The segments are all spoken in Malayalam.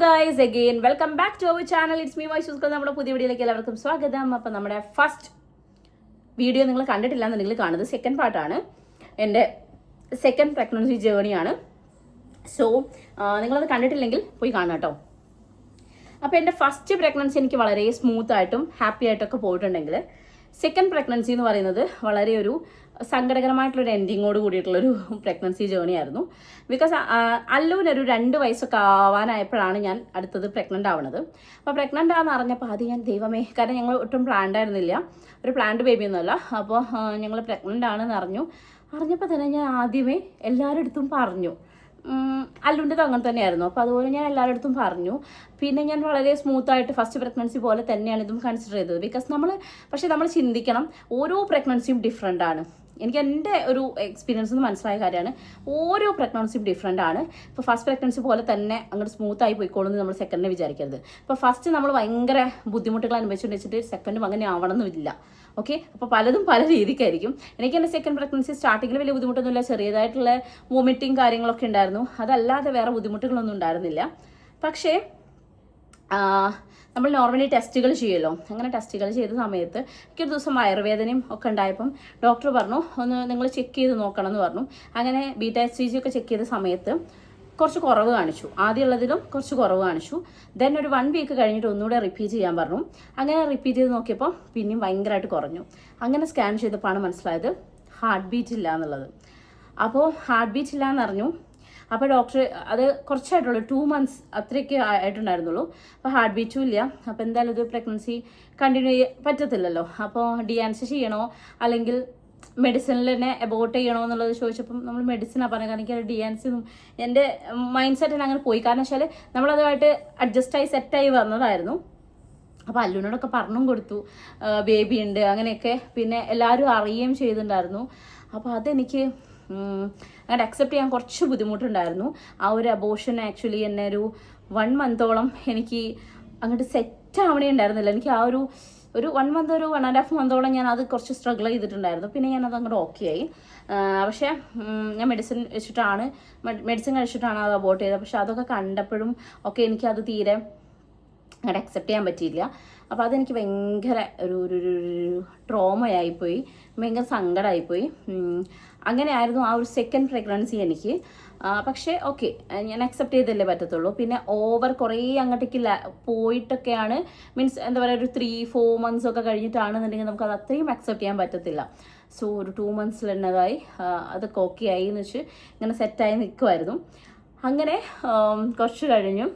Guys again welcome back to our channel. It's me വൈസ്. നമ്മുടെ പുതിയ വീഡിയോയിലേക്ക് എല്ലാവർക്കും സ്വാഗതം. അപ്പം നമ്മുടെ ഫസ്റ്റ് വീഡിയോ നിങ്ങൾ കണ്ടിട്ടില്ല എന്നുണ്ടെങ്കിൽ കാണുന്നത് സെക്കൻഡ് പാർട്ടാണ്. എൻ്റെ സെക്കൻഡ് പ്രഗ്നൻസി ജേർണിയാണ്. സോ നിങ്ങളത് കണ്ടിട്ടില്ലെങ്കിൽ പോയി കാണാം കേട്ടോ. അപ്പോൾ എൻ്റെ ഫസ്റ്റ് പ്രഗ്നൻസി എനിക്ക് വളരെ സ്മൂത്തായിട്ടും ഹാപ്പി ആയിട്ടൊക്കെ പോയിട്ടുണ്ടെങ്കിൽ സെക്കൻഡ് പ്രഗ്നൻസി എന്ന് പറയുന്നത് വളരെ ഒരു സങ്കടകരമായിട്ടുള്ളൊരു എൻഡിങ്ങോട് കൂടിയിട്ടുള്ളൊരു പ്രഗ്നൻസി ജേർണി ആയിരുന്നു. ബിക്കോസ് അല്ലുവിനൊരു 2 വയസ്സൊക്കെ ആവാനായപ്പോഴാണ് ഞാൻ അടുത്തത് പ്രഗ്നൻ്റ് ആവണത്. അപ്പോൾ പ്രഗ്നൻ്റ് ആണെന്ന് അറിഞ്ഞപ്പോൾ ആദ്യം ഞാൻ ദൈവമേ, കാരണം ഞങ്ങൾ ഒട്ടും പ്ലാൻഡ് ആയിരുന്നില്ല, ഒരു പ്ലാൻഡ് ബേബിയൊന്നുമല്ല. അപ്പോൾ ഞങ്ങൾ പ്രഗ്നൻ്റ് ആണെന്ന് അറിഞ്ഞപ്പോൾ തന്നെ ഞാൻ ആദ്യമേ എല്ലാവരുടെ അടുത്തും പറഞ്ഞു. അല്ലുവിൻ്റെത് അങ്ങനെ തന്നെയായിരുന്നു. അപ്പോൾ അതുപോലെ ഞാൻ എല്ലാവരുടെ അടുത്തും പറഞ്ഞു. പിന്നെ ഞാൻ വളരെ സ്മൂത്തായിട്ട് ഫസ്റ്റ് പ്രഗ്നൻസി പോലെ തന്നെയാണ് ഇതും കൺസിഡർ ചെയ്തത്. ബിക്കോസ് നമ്മൾ ചിന്തിക്കണം, ഓരോ പ്രഗ്നൻസിയും ഡിഫറെൻ്റ് ആണ്. എനിക്ക് എൻ്റെ ഒരു എക്സ്പീരിയൻസ് നിന്ന് മനസ്സിലായ കാര്യമാണ്, ഓരോ പ്രഗ്നൻസിയും ഡിഫറെൻ്റ് ആണ്. ഇപ്പോൾ ഫസ്റ്റ് പ്രഗ്നൻസി പോലെ തന്നെ അങ്ങോട്ട് സ്മൂത്തായി പോയിക്കോളുമെന്ന് നമ്മൾ സെക്കൻഡിനെ വിചാരിക്കരുത്. ഇപ്പോൾ ഫസ്റ്റ് നമ്മൾ ഭയങ്കര ബുദ്ധിമുട്ടുകൾ അനുഭവിച്ചുകൊണ്ട് വെച്ചിട്ട് സെക്കൻഡും അങ്ങനെ ആവണമെന്നില്ല. ഓക്കെ, അപ്പോൾ പലതും പല രീതിക്കായിരിക്കും. എനിക്ക് എൻ്റെ സെക്കൻഡ് പ്രഗ്നൻസി സ്റ്റാർട്ടിങ്ങിൽ വലിയ ബുദ്ധിമുട്ടൊന്നുമില്ല, ചെറിയതായിട്ടുള്ള വോമിറ്റിങ് കാര്യങ്ങളൊക്കെ ഉണ്ടായിരുന്നു. അതല്ലാതെ വേറെ ബുദ്ധിമുട്ടുകളൊന്നും ഉണ്ടായിരുന്നില്ല. പക്ഷേ നമ്മൾ നോർമലി ടെസ്റ്റുകൾ ചെയ്യുമല്ലോ, അങ്ങനെ ടെസ്റ്റുകൾ ചെയ്ത സമയത്ത് എനിക്കൊരു ദിവസം വയറുവേദനയും ഒക്കെ ഉണ്ടായപ്പം ഡോക്ടർ പറഞ്ഞു ഒന്ന് നിങ്ങൾ ചെക്ക് ചെയ്ത് നോക്കണം എന്ന് പറഞ്ഞു. അങ്ങനെ ബീറ്റ-HCG ഒക്കെ ചെക്ക് ചെയ്ത സമയത്ത് കുറച്ച് കുറവ് കാണിച്ചു. ആദ്യമുള്ളതിലും കുറച്ച് കുറവ് കാണിച്ചു. ദെൻ ഒരു 1 വീക്ക് കഴിഞ്ഞിട്ട് ഒന്നുകൂടെ റിപ്പീറ്റ് ചെയ്യാൻ പറഞ്ഞു. അങ്ങനെ റിപ്പീറ്റ് ചെയ്ത് നോക്കിയപ്പോൾ പിന്നെയും ഭയങ്കരമായിട്ട് കുറഞ്ഞു. അങ്ങനെ സ്കാൻ ചെയ്തപ്പോഴാണ് മനസ്സിലായത് ഹാർട്ട് ബീറ്റ് ഇല്ല എന്നുള്ളത്. അപ്പോൾ ഹാർട്ട് ബീറ്റ് ഇല്ല എന്നറിഞ്ഞു. അപ്പോൾ ഡോക്ടർ അത് കുറച്ചായിട്ടുള്ളൂ, 2 months അത്രയൊക്കെ ആയിട്ടുണ്ടായിരുന്നുള്ളൂ. അപ്പോൾ ഹാർട്ട് ബീറ്റും ഇല്ല. അപ്പോൾ എന്തായാലും ഇത് പ്രഗ്നൻസി കണ്ടിന്യൂ പറ്റത്തില്ലല്ലോ. അപ്പോൾ ഡിയാൻസ് ചെയ്യണോ അല്ലെങ്കിൽ മെഡിസിനിൽ തന്നെ അബോർട്ട് ചെയ്യണോ എന്നുള്ളത് ചോദിച്ചപ്പം നമ്മൾ മെഡിസിനാണ് പറഞ്ഞത്. കാരണം എനിക്ക് ഡിയാൻസിനും എൻ്റെ മൈൻഡ് സെറ്റിന് അങ്ങനെ പോയി. കാരണം വെച്ചാൽ നമ്മളതുമായിട്ട് അഡ്ജസ്റ്റായി സെറ്റായി വന്നതായിരുന്നു. അപ്പോൾ അല്ലുവിനോടൊക്കെ പറഞ്ഞും കൊടുത്തു ബേബി ഉണ്ട് അങ്ങനെയൊക്കെ. പിന്നെ എല്ലാവരും അറിയുകയും ചെയ്തിട്ടുണ്ടായിരുന്നു. അപ്പോൾ അതെനിക്ക് അങ്ങനെ അക്സെപ്റ്റ് ചെയ്യാൻ കുറച്ച് ബുദ്ധിമുട്ടുണ്ടായിരുന്നു. ആ ഒരു അബോർഷൻ ആക്ച്വലി എന്നെ ഒരു 1 month എനിക്ക് അങ്ങോട്ട് സെറ്റ് ആവണേ ഉണ്ടായിരുന്നില്ല. എനിക്ക് ആ ഒരു 1 month, ഒരു 1.5 month ഞാൻ അത് കുറച്ച് സ്ട്രഗിൾ ചെയ്തിട്ടുണ്ടായിരുന്നു. പിന്നെ ഞാനത് അങ്ങോട്ട് ഓക്കെ ആയി. പക്ഷേ ഞാൻ മെഡിസിൻ കഴിച്ചിട്ടാണ് അത് അബോർട്ട് ചെയ്തത്. പക്ഷെ അതൊക്കെ കണ്ടപ്പോഴും ഒക്കെ എനിക്കത് തീരെ അങ്ങോട്ട് അക്സെപ്റ്റ് ചെയ്യാൻ പറ്റിയില്ല. അപ്പോൾ അതെനിക്ക് ഭയങ്കര ഒരു ട്രോമയായിപ്പോയി, ഭയങ്കര സങ്കടമായിപ്പോയി. അങ്ങനെയായിരുന്നു ആ ഒരു സെക്കൻഡ് പ്രഗ്നൻസി എനിക്ക്. പക്ഷേ ഓക്കെ, ഞാൻ അക്സെപ്റ്റ് ചെയ്തല്ലേ പറ്റത്തുള്ളൂ. പിന്നെ ഓവർ കുറേ അങ്ങോട്ടേക്ക് പോയിട്ടൊക്കെയാണ്, മീൻസ് എന്താ പറയുക, ഒരു 3-4 months ഒക്കെ കഴിഞ്ഞിട്ടാണെന്നുണ്ടെങ്കിൽ നമുക്കത് അത്രയും അക്സെപ്റ്റ് ചെയ്യാൻ പറ്റത്തില്ല. സോ ഒരു 2 months എന്നതായി അതൊക്കെ ഓക്കെ ആയി എന്ന് വെച്ച് ഇങ്ങനെ സെറ്റായി നിൽക്കുമായിരുന്നു. അങ്ങനെ കുറച്ച് കഴിഞ്ഞു.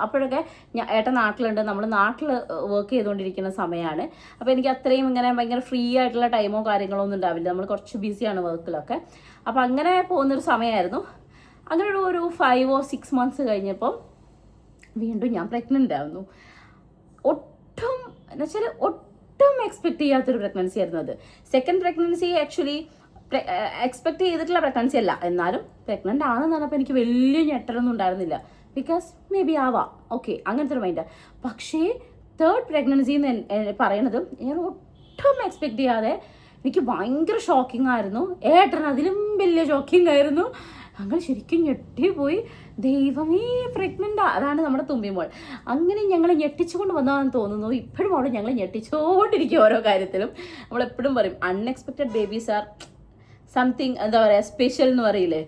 അപ്പോഴൊക്കെ ഏട്ടൻ നാട്ടിലുണ്ട്, നമ്മൾ നാട്ടിൽ വർക്ക് ചെയ്തുകൊണ്ടിരിക്കുന്ന സമയമാണ്. അപ്പോൾ എനിക്ക് അത്രയും ഇങ്ങനെ ഭയങ്കര ഫ്രീ ആയിട്ടുള്ള ടൈമോ കാര്യങ്ങളോ ഒന്നും ഉണ്ടാവില്ല, നമ്മൾ കുറച്ച് ബിസിയാണ് വർക്കിലൊക്കെ. അപ്പോൾ അങ്ങനെ പോകുന്നൊരു സമയമായിരുന്നു. അങ്ങനെ ഒരു 5 or 6 months കഴിഞ്ഞപ്പം വീണ്ടും ഞാൻ പ്രഗ്നൻ്റ് ആവുന്നു. ഒട്ടും എക്സ്പെക്ട് ചെയ്യാത്തൊരു പ്രഗ്നൻസി ആയിരുന്നു അത്. സെക്കൻഡ് പ്രഗ്നൻസി ആക്ച്വലി എക്സ്പെക്ട് ചെയ്തിട്ടുള്ള പ്രഗ്നൻസി അല്ല, എന്നാലും പ്രഗ്നൻ്റ് ആണെന്ന് പറഞ്ഞപ്പോൾ എനിക്ക് വലിയ ഞെട്ടലൊന്നും ഉണ്ടായിരുന്നില്ല. ബിക്കോസ് മേ ബി ആവാം, ഓക്കെ, അങ്ങനത്തെ ഒരു മൈൻഡ്. പക്ഷേ തേർഡ് പ്രഗ്നൻസി എന്ന് പറയണത് ഞാൻ ഒട്ടും എക്സ്പെക്ട് ചെയ്യാതെ എനിക്ക് ഭയങ്കര ഷോക്കിംഗ് ആയിരുന്നു. ഏട്ടൻ അതിലും വലിയ ഷോക്കിംഗ് ആയിരുന്നു. അങ്ങനെ ശരിക്കും ഞെട്ടിപ്പോയി. ദൈവമേ, പ്രഗ്നൻ്റ്, അതാണ് നമ്മുടെ തുമ്പിമോൾ. അങ്ങനെ ഞങ്ങളെ ഞെട്ടിച്ചുകൊണ്ട് വന്നതാണെന്ന് തോന്നുന്നു. ഇപ്പോഴും അവിടെ ഞങ്ങൾ ഞെട്ടിച്ചുകൊണ്ടിരിക്കും ഓരോ കാര്യത്തിലും. നമ്മളെപ്പോഴും പറയും അൺഎക്സ്പെക്റ്റഡ് ബേബീസ് ആർ സംതിങ്, എന്താ പറയുക, സ്പെഷ്യൽ എന്ന് പറയില്ലേ,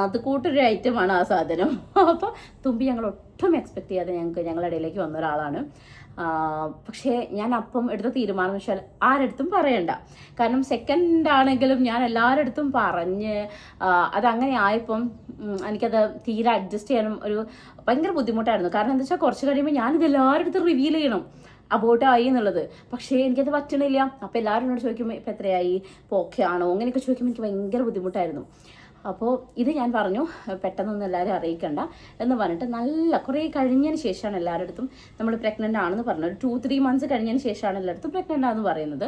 അത് കൂട്ടൊരു ഐറ്റമാണ് ആ സാധനം. അപ്പോൾ തുമ്പി ഞങ്ങൾ ഒട്ടും എക്സ്പെക്ട് ചെയ്യാതെ ഞങ്ങളുടെ ഇടയിലേക്ക് വന്ന ഒരാളാണ്. പക്ഷേ ഞാൻ അപ്പം എടുത്ത തീരുമാനം എന്ന് വെച്ചാൽ ആരടുത്തും പറയണ്ട. കാരണം സെക്കൻഡ് ആണെങ്കിലും ഞാൻ എല്ലാവരുടെ അടുത്തും പറഞ്ഞ് അതങ്ങനെ ആയപ്പം എനിക്കത് തീരെ അഡ്ജസ്റ്റ് ചെയ്യാനും ഒരു ഭയങ്കര ബുദ്ധിമുട്ടായിരുന്നു. കാരണം എന്താ വെച്ചാൽ കുറച്ച് കഴിയുമ്പോൾ ഞാനിത് എല്ലാവരുടെ അടുത്തും റിവീൽ ചെയ്യണം അബോർട്ടായി എന്നുള്ളത്. പക്ഷേ എനിക്കത് പറ്റണില്ല. അപ്പോൾ എല്ലാവരും എന്നോട് ചോദിക്കുമ്പോൾ ഇപ്പം എത്രയായി, ഇപ്പോൾ ഓക്കെ ആണോ, അങ്ങനെയൊക്കെ ചോദിക്കുമ്പോൾ എനിക്ക് ഭയങ്കര ബുദ്ധിമുട്ടായിരുന്നു. അപ്പോൾ ഇത് ഞാൻ പറഞ്ഞു പെട്ടെന്നൊന്നും എല്ലാവരും അറിയിക്കണ്ട എന്ന് പറഞ്ഞിട്ട് നല്ല കുറേ കഴിഞ്ഞതിന് ശേഷമാണ് എല്ലാവരുടെ അടുത്തും നമ്മൾ പ്രഗ്നൻ്റ് ആണെന്ന് പറഞ്ഞത്. ഒരു 2-3 months കഴിഞ്ഞതിന് ശേഷമാണ് എല്ലായിടത്തും പ്രഗ്നൻ്റ് ആണെന്ന് പറയുന്നത്.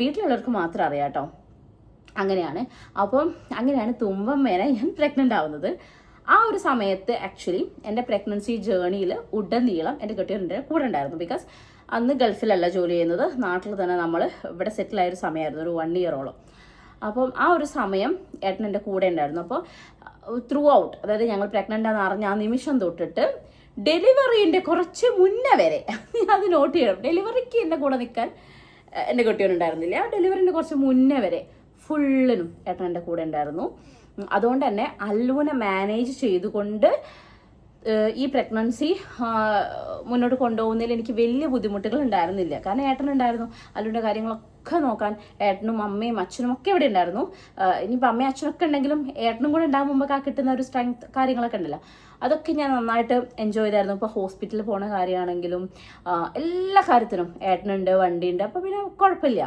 വീട്ടിലുള്ളവർക്ക് മാത്രം അറിയാം കേട്ടോ. അങ്ങനെയാണ്. അപ്പം അങ്ങനെയാണ് തുമ്പമ്മേനെ ഞാൻ പ്രഗ്നൻ്റ് ആവുന്നത്. ആ ഒരു സമയത്ത് ആക്ച്വലി എൻ്റെ പ്രഗ്നൻസി ജേർണിയിൽ ഉടനീളം എൻ്റെ കെട്ടിയവൻ്റെ കൂടെ ഉണ്ടായിരുന്നു. ബിക്കോസ് അന്ന് ഗൾഫിലല്ല ജോലി ചെയ്യുന്നത്, നാട്ടിൽ തന്നെ നമ്മൾ ഇവിടെ സെറ്റിലായൊരു സമയമായിരുന്നു, ഒരു 1 year. അപ്പം ആ ഒരു സമയം ഏട്ടൻ എൻ്റെ കൂടെ ഉണ്ടായിരുന്നു. അപ്പോൾ ത്രൂ ഔട്ട്, അതായത് ഞങ്ങൾ പ്രഗ്നൻ്റ് ആണെന്ന് അറിഞ്ഞ ആ നിമിഷം തൊട്ടിട്ട് ഡെലിവറീൻ്റെ കുറച്ച് മുന്നേ വരെ അത് നോട്ട് ചെയ്യണം. ഡെലിവറിക്ക് എൻ്റെ കൂടെ നിൽക്കാൻ എൻ്റെ കുട്ടിയോനുണ്ടായിരുന്നില്ല. ഡെലിവറിൻ്റെ കുറച്ച് മുന്നേ വരെ ഫുള്ളിനും ഏട്ടൻ എൻ്റെ കൂടെ ഉണ്ടായിരുന്നു. അതുകൊണ്ട് തന്നെ അല്ലുവിനെ മാനേജ് ചെയ്തുകൊണ്ട് ഈ പ്രഗ്നൻസി മുന്നോട്ട് കൊണ്ടുപോകുന്നതിൽ എനിക്ക് വലിയ ബുദ്ധിമുട്ടുകൾ ഉണ്ടായിരുന്നില്ല. കാരണം ഏട്ടനുണ്ടായിരുന്നു അല്ലുവിൻ്റെ കാര്യങ്ങളൊക്കെ നോക്കാൻ. ഏട്ടനും അമ്മയും അച്ഛനും ഒക്കെ ഇവിടെ ഉണ്ടായിരുന്നു. ഇനിയിപ്പോൾ അമ്മയും അച്ഛനൊക്കെ ഉണ്ടെങ്കിലും ഏട്ടനും കൂടെ ഉണ്ടാകുമ്പോൾ ആ കിട്ടുന്ന ഒരു സ്ട്രെങ്ത് കാര്യങ്ങളൊക്കെ ഉണ്ടല്ലോ, അതൊക്കെ ഞാൻ നന്നായിട്ട് എൻജോയ് ചെയ്തായിരുന്നു. ഇപ്പോൾ ഹോസ്പിറ്റലിൽ പോണ കാര്യമാണെങ്കിലും എല്ലാ കാര്യത്തിനും ഏട്ടനുണ്ട്, വണ്ടിയുണ്ട്. അപ്പോൾ പിന്നെ കുഴപ്പമില്ല.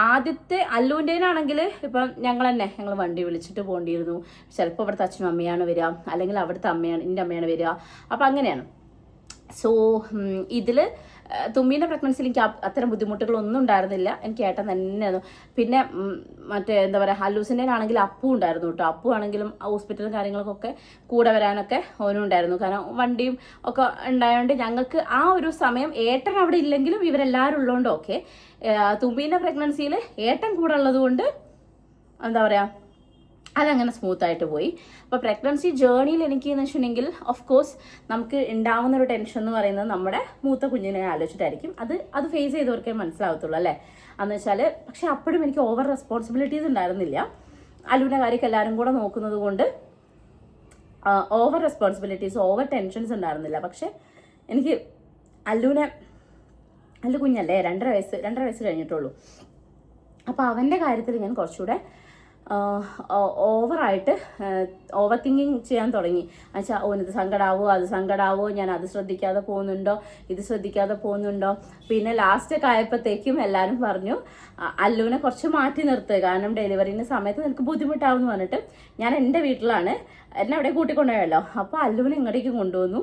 ആദ്യത്തെ അല്ലുവിൻ്റെനാണെങ്കിൽ ഇപ്പം ഞങ്ങൾ വണ്ടി വിളിച്ചിട്ട് പോകേണ്ടിയിരുന്നു. ചിലപ്പോൾ ഇവിടുത്തെ അച്ഛനും അമ്മയാണ് വരിക, അല്ലെങ്കിൽ അവിടുത്തെ അമ്മയാണ്, എൻ്റെ അമ്മയാണ് വരിക. അപ്പോൾ അങ്ങനെയാണ്. സോ ഇതിൽ തുമ്മീൻ്റെ പ്രഗ്നൻസിയിൽ എനിക്ക് അത്തരം ബുദ്ധിമുട്ടുകളൊന്നും ഉണ്ടായിരുന്നില്ല. എനിക്ക് ഏട്ടൻ തന്നെയായിരുന്നു. പിന്നെ മറ്റേ എന്താ പറയുക, ഹല്ലൂസിൻ്റെനാണെങ്കിൽ അപ്പു ഉണ്ടായിരുന്നു കേട്ടോ. അപ്പു ആണെങ്കിലും ഹോസ്പിറ്റലും കാര്യങ്ങൾക്കൊക്കെ കൂടെ വരാനൊക്കെ ഓനും ഉണ്ടായിരുന്നു. കാരണം വണ്ടിയും ഒക്കെ ഉണ്ടായതുകൊണ്ട് ഞങ്ങൾക്ക് ആ ഒരു സമയം ഏട്ടൻ അവിടെ ഇല്ലെങ്കിലും ഇവരെല്ലാവരും ഉള്ളതുകൊണ്ട് ഓക്കെ. തുമ്മീൻ്റെ പ്രഗ്നൻസിയിൽ ഏട്ടൻ കൂടെ ഉള്ളത് കൊണ്ട് എന്താ പറയുക, അതങ്ങനെ സ്മൂത്തായിട്ട് പോയി. അപ്പോൾ പ്രഗ്നൻസി ജേർണിയിൽ എനിക്ക് എന്ന് വെച്ചിട്ടുണ്ടെങ്കിൽ ഓഫ് കോഴ്സ് നമുക്ക് ഉണ്ടാവുന്ന ഒരു ടെൻഷൻ എന്ന് പറയുന്നത് നമ്മുടെ മൂത്ത കുഞ്ഞിനെ ആലോചിച്ചിട്ടായിരിക്കും. അത് ഫേസ് ചെയ്തവർക്കേ മനസ്സിലാവത്തുള്ളൂ അല്ലേ. എന്ന് വെച്ചാൽ പക്ഷെ അപ്പോഴും എനിക്ക് ഓവർ റെസ്പോൺസിബിലിറ്റീസ് ഉണ്ടായിരുന്നില്ല. അല്ലുവിൻ്റെ കാര്യമൊക്കെ എല്ലാവരും കൂടെ നോക്കുന്നത് കൊണ്ട് ഓവർ റെസ്പോൺസിബിലിറ്റീസ്, ഓവർ ടെൻഷൻസ് ഉണ്ടായിരുന്നില്ല. പക്ഷെ എനിക്ക് അല്ലു കുഞ്ഞല്ലേ, 2.5 വയസ്സ് കഴിഞ്ഞിട്ടുള്ളൂ. അപ്പോൾ അവൻ്റെ കാര്യത്തിൽ ഞാൻ കുറച്ചുകൂടെ ഓവറായിട്ട് ഓവർ തിങ്കിങ് ചെയ്യാൻ തുടങ്ങി. എന്നുവെച്ചാൽ ഓനിത് സങ്കടാവോ, അത് സങ്കടാവോ, ഞാൻ അത് ശ്രദ്ധിക്കാതെ പോകുന്നുണ്ടോ, ഇത് ശ്രദ്ധിക്കാതെ പോകുന്നുണ്ടോ. പിന്നെ ലാസ്റ്റൊക്കെ ആയപ്പോഴത്തേക്കും എല്ലാവരും പറഞ്ഞു അല്ലുവിനെ കുറച്ച് മാറ്റി നിർത്തുക, കാരണം ഡെലിവറിൻ്റെ സമയത്ത് നിനക്ക് ബുദ്ധിമുട്ടാവും എന്ന് പറഞ്ഞിട്ട്. ഞാൻ എൻ്റെ വീട്ടിലാണ്, എന്നെ അവിടെ കൂട്ടിക്കൊണ്ടുപോയല്ലോ. അപ്പോൾ അല്ലുവിനെ ഇങ്ങോട്ടേക്ക് കൊണ്ടുവന്നു.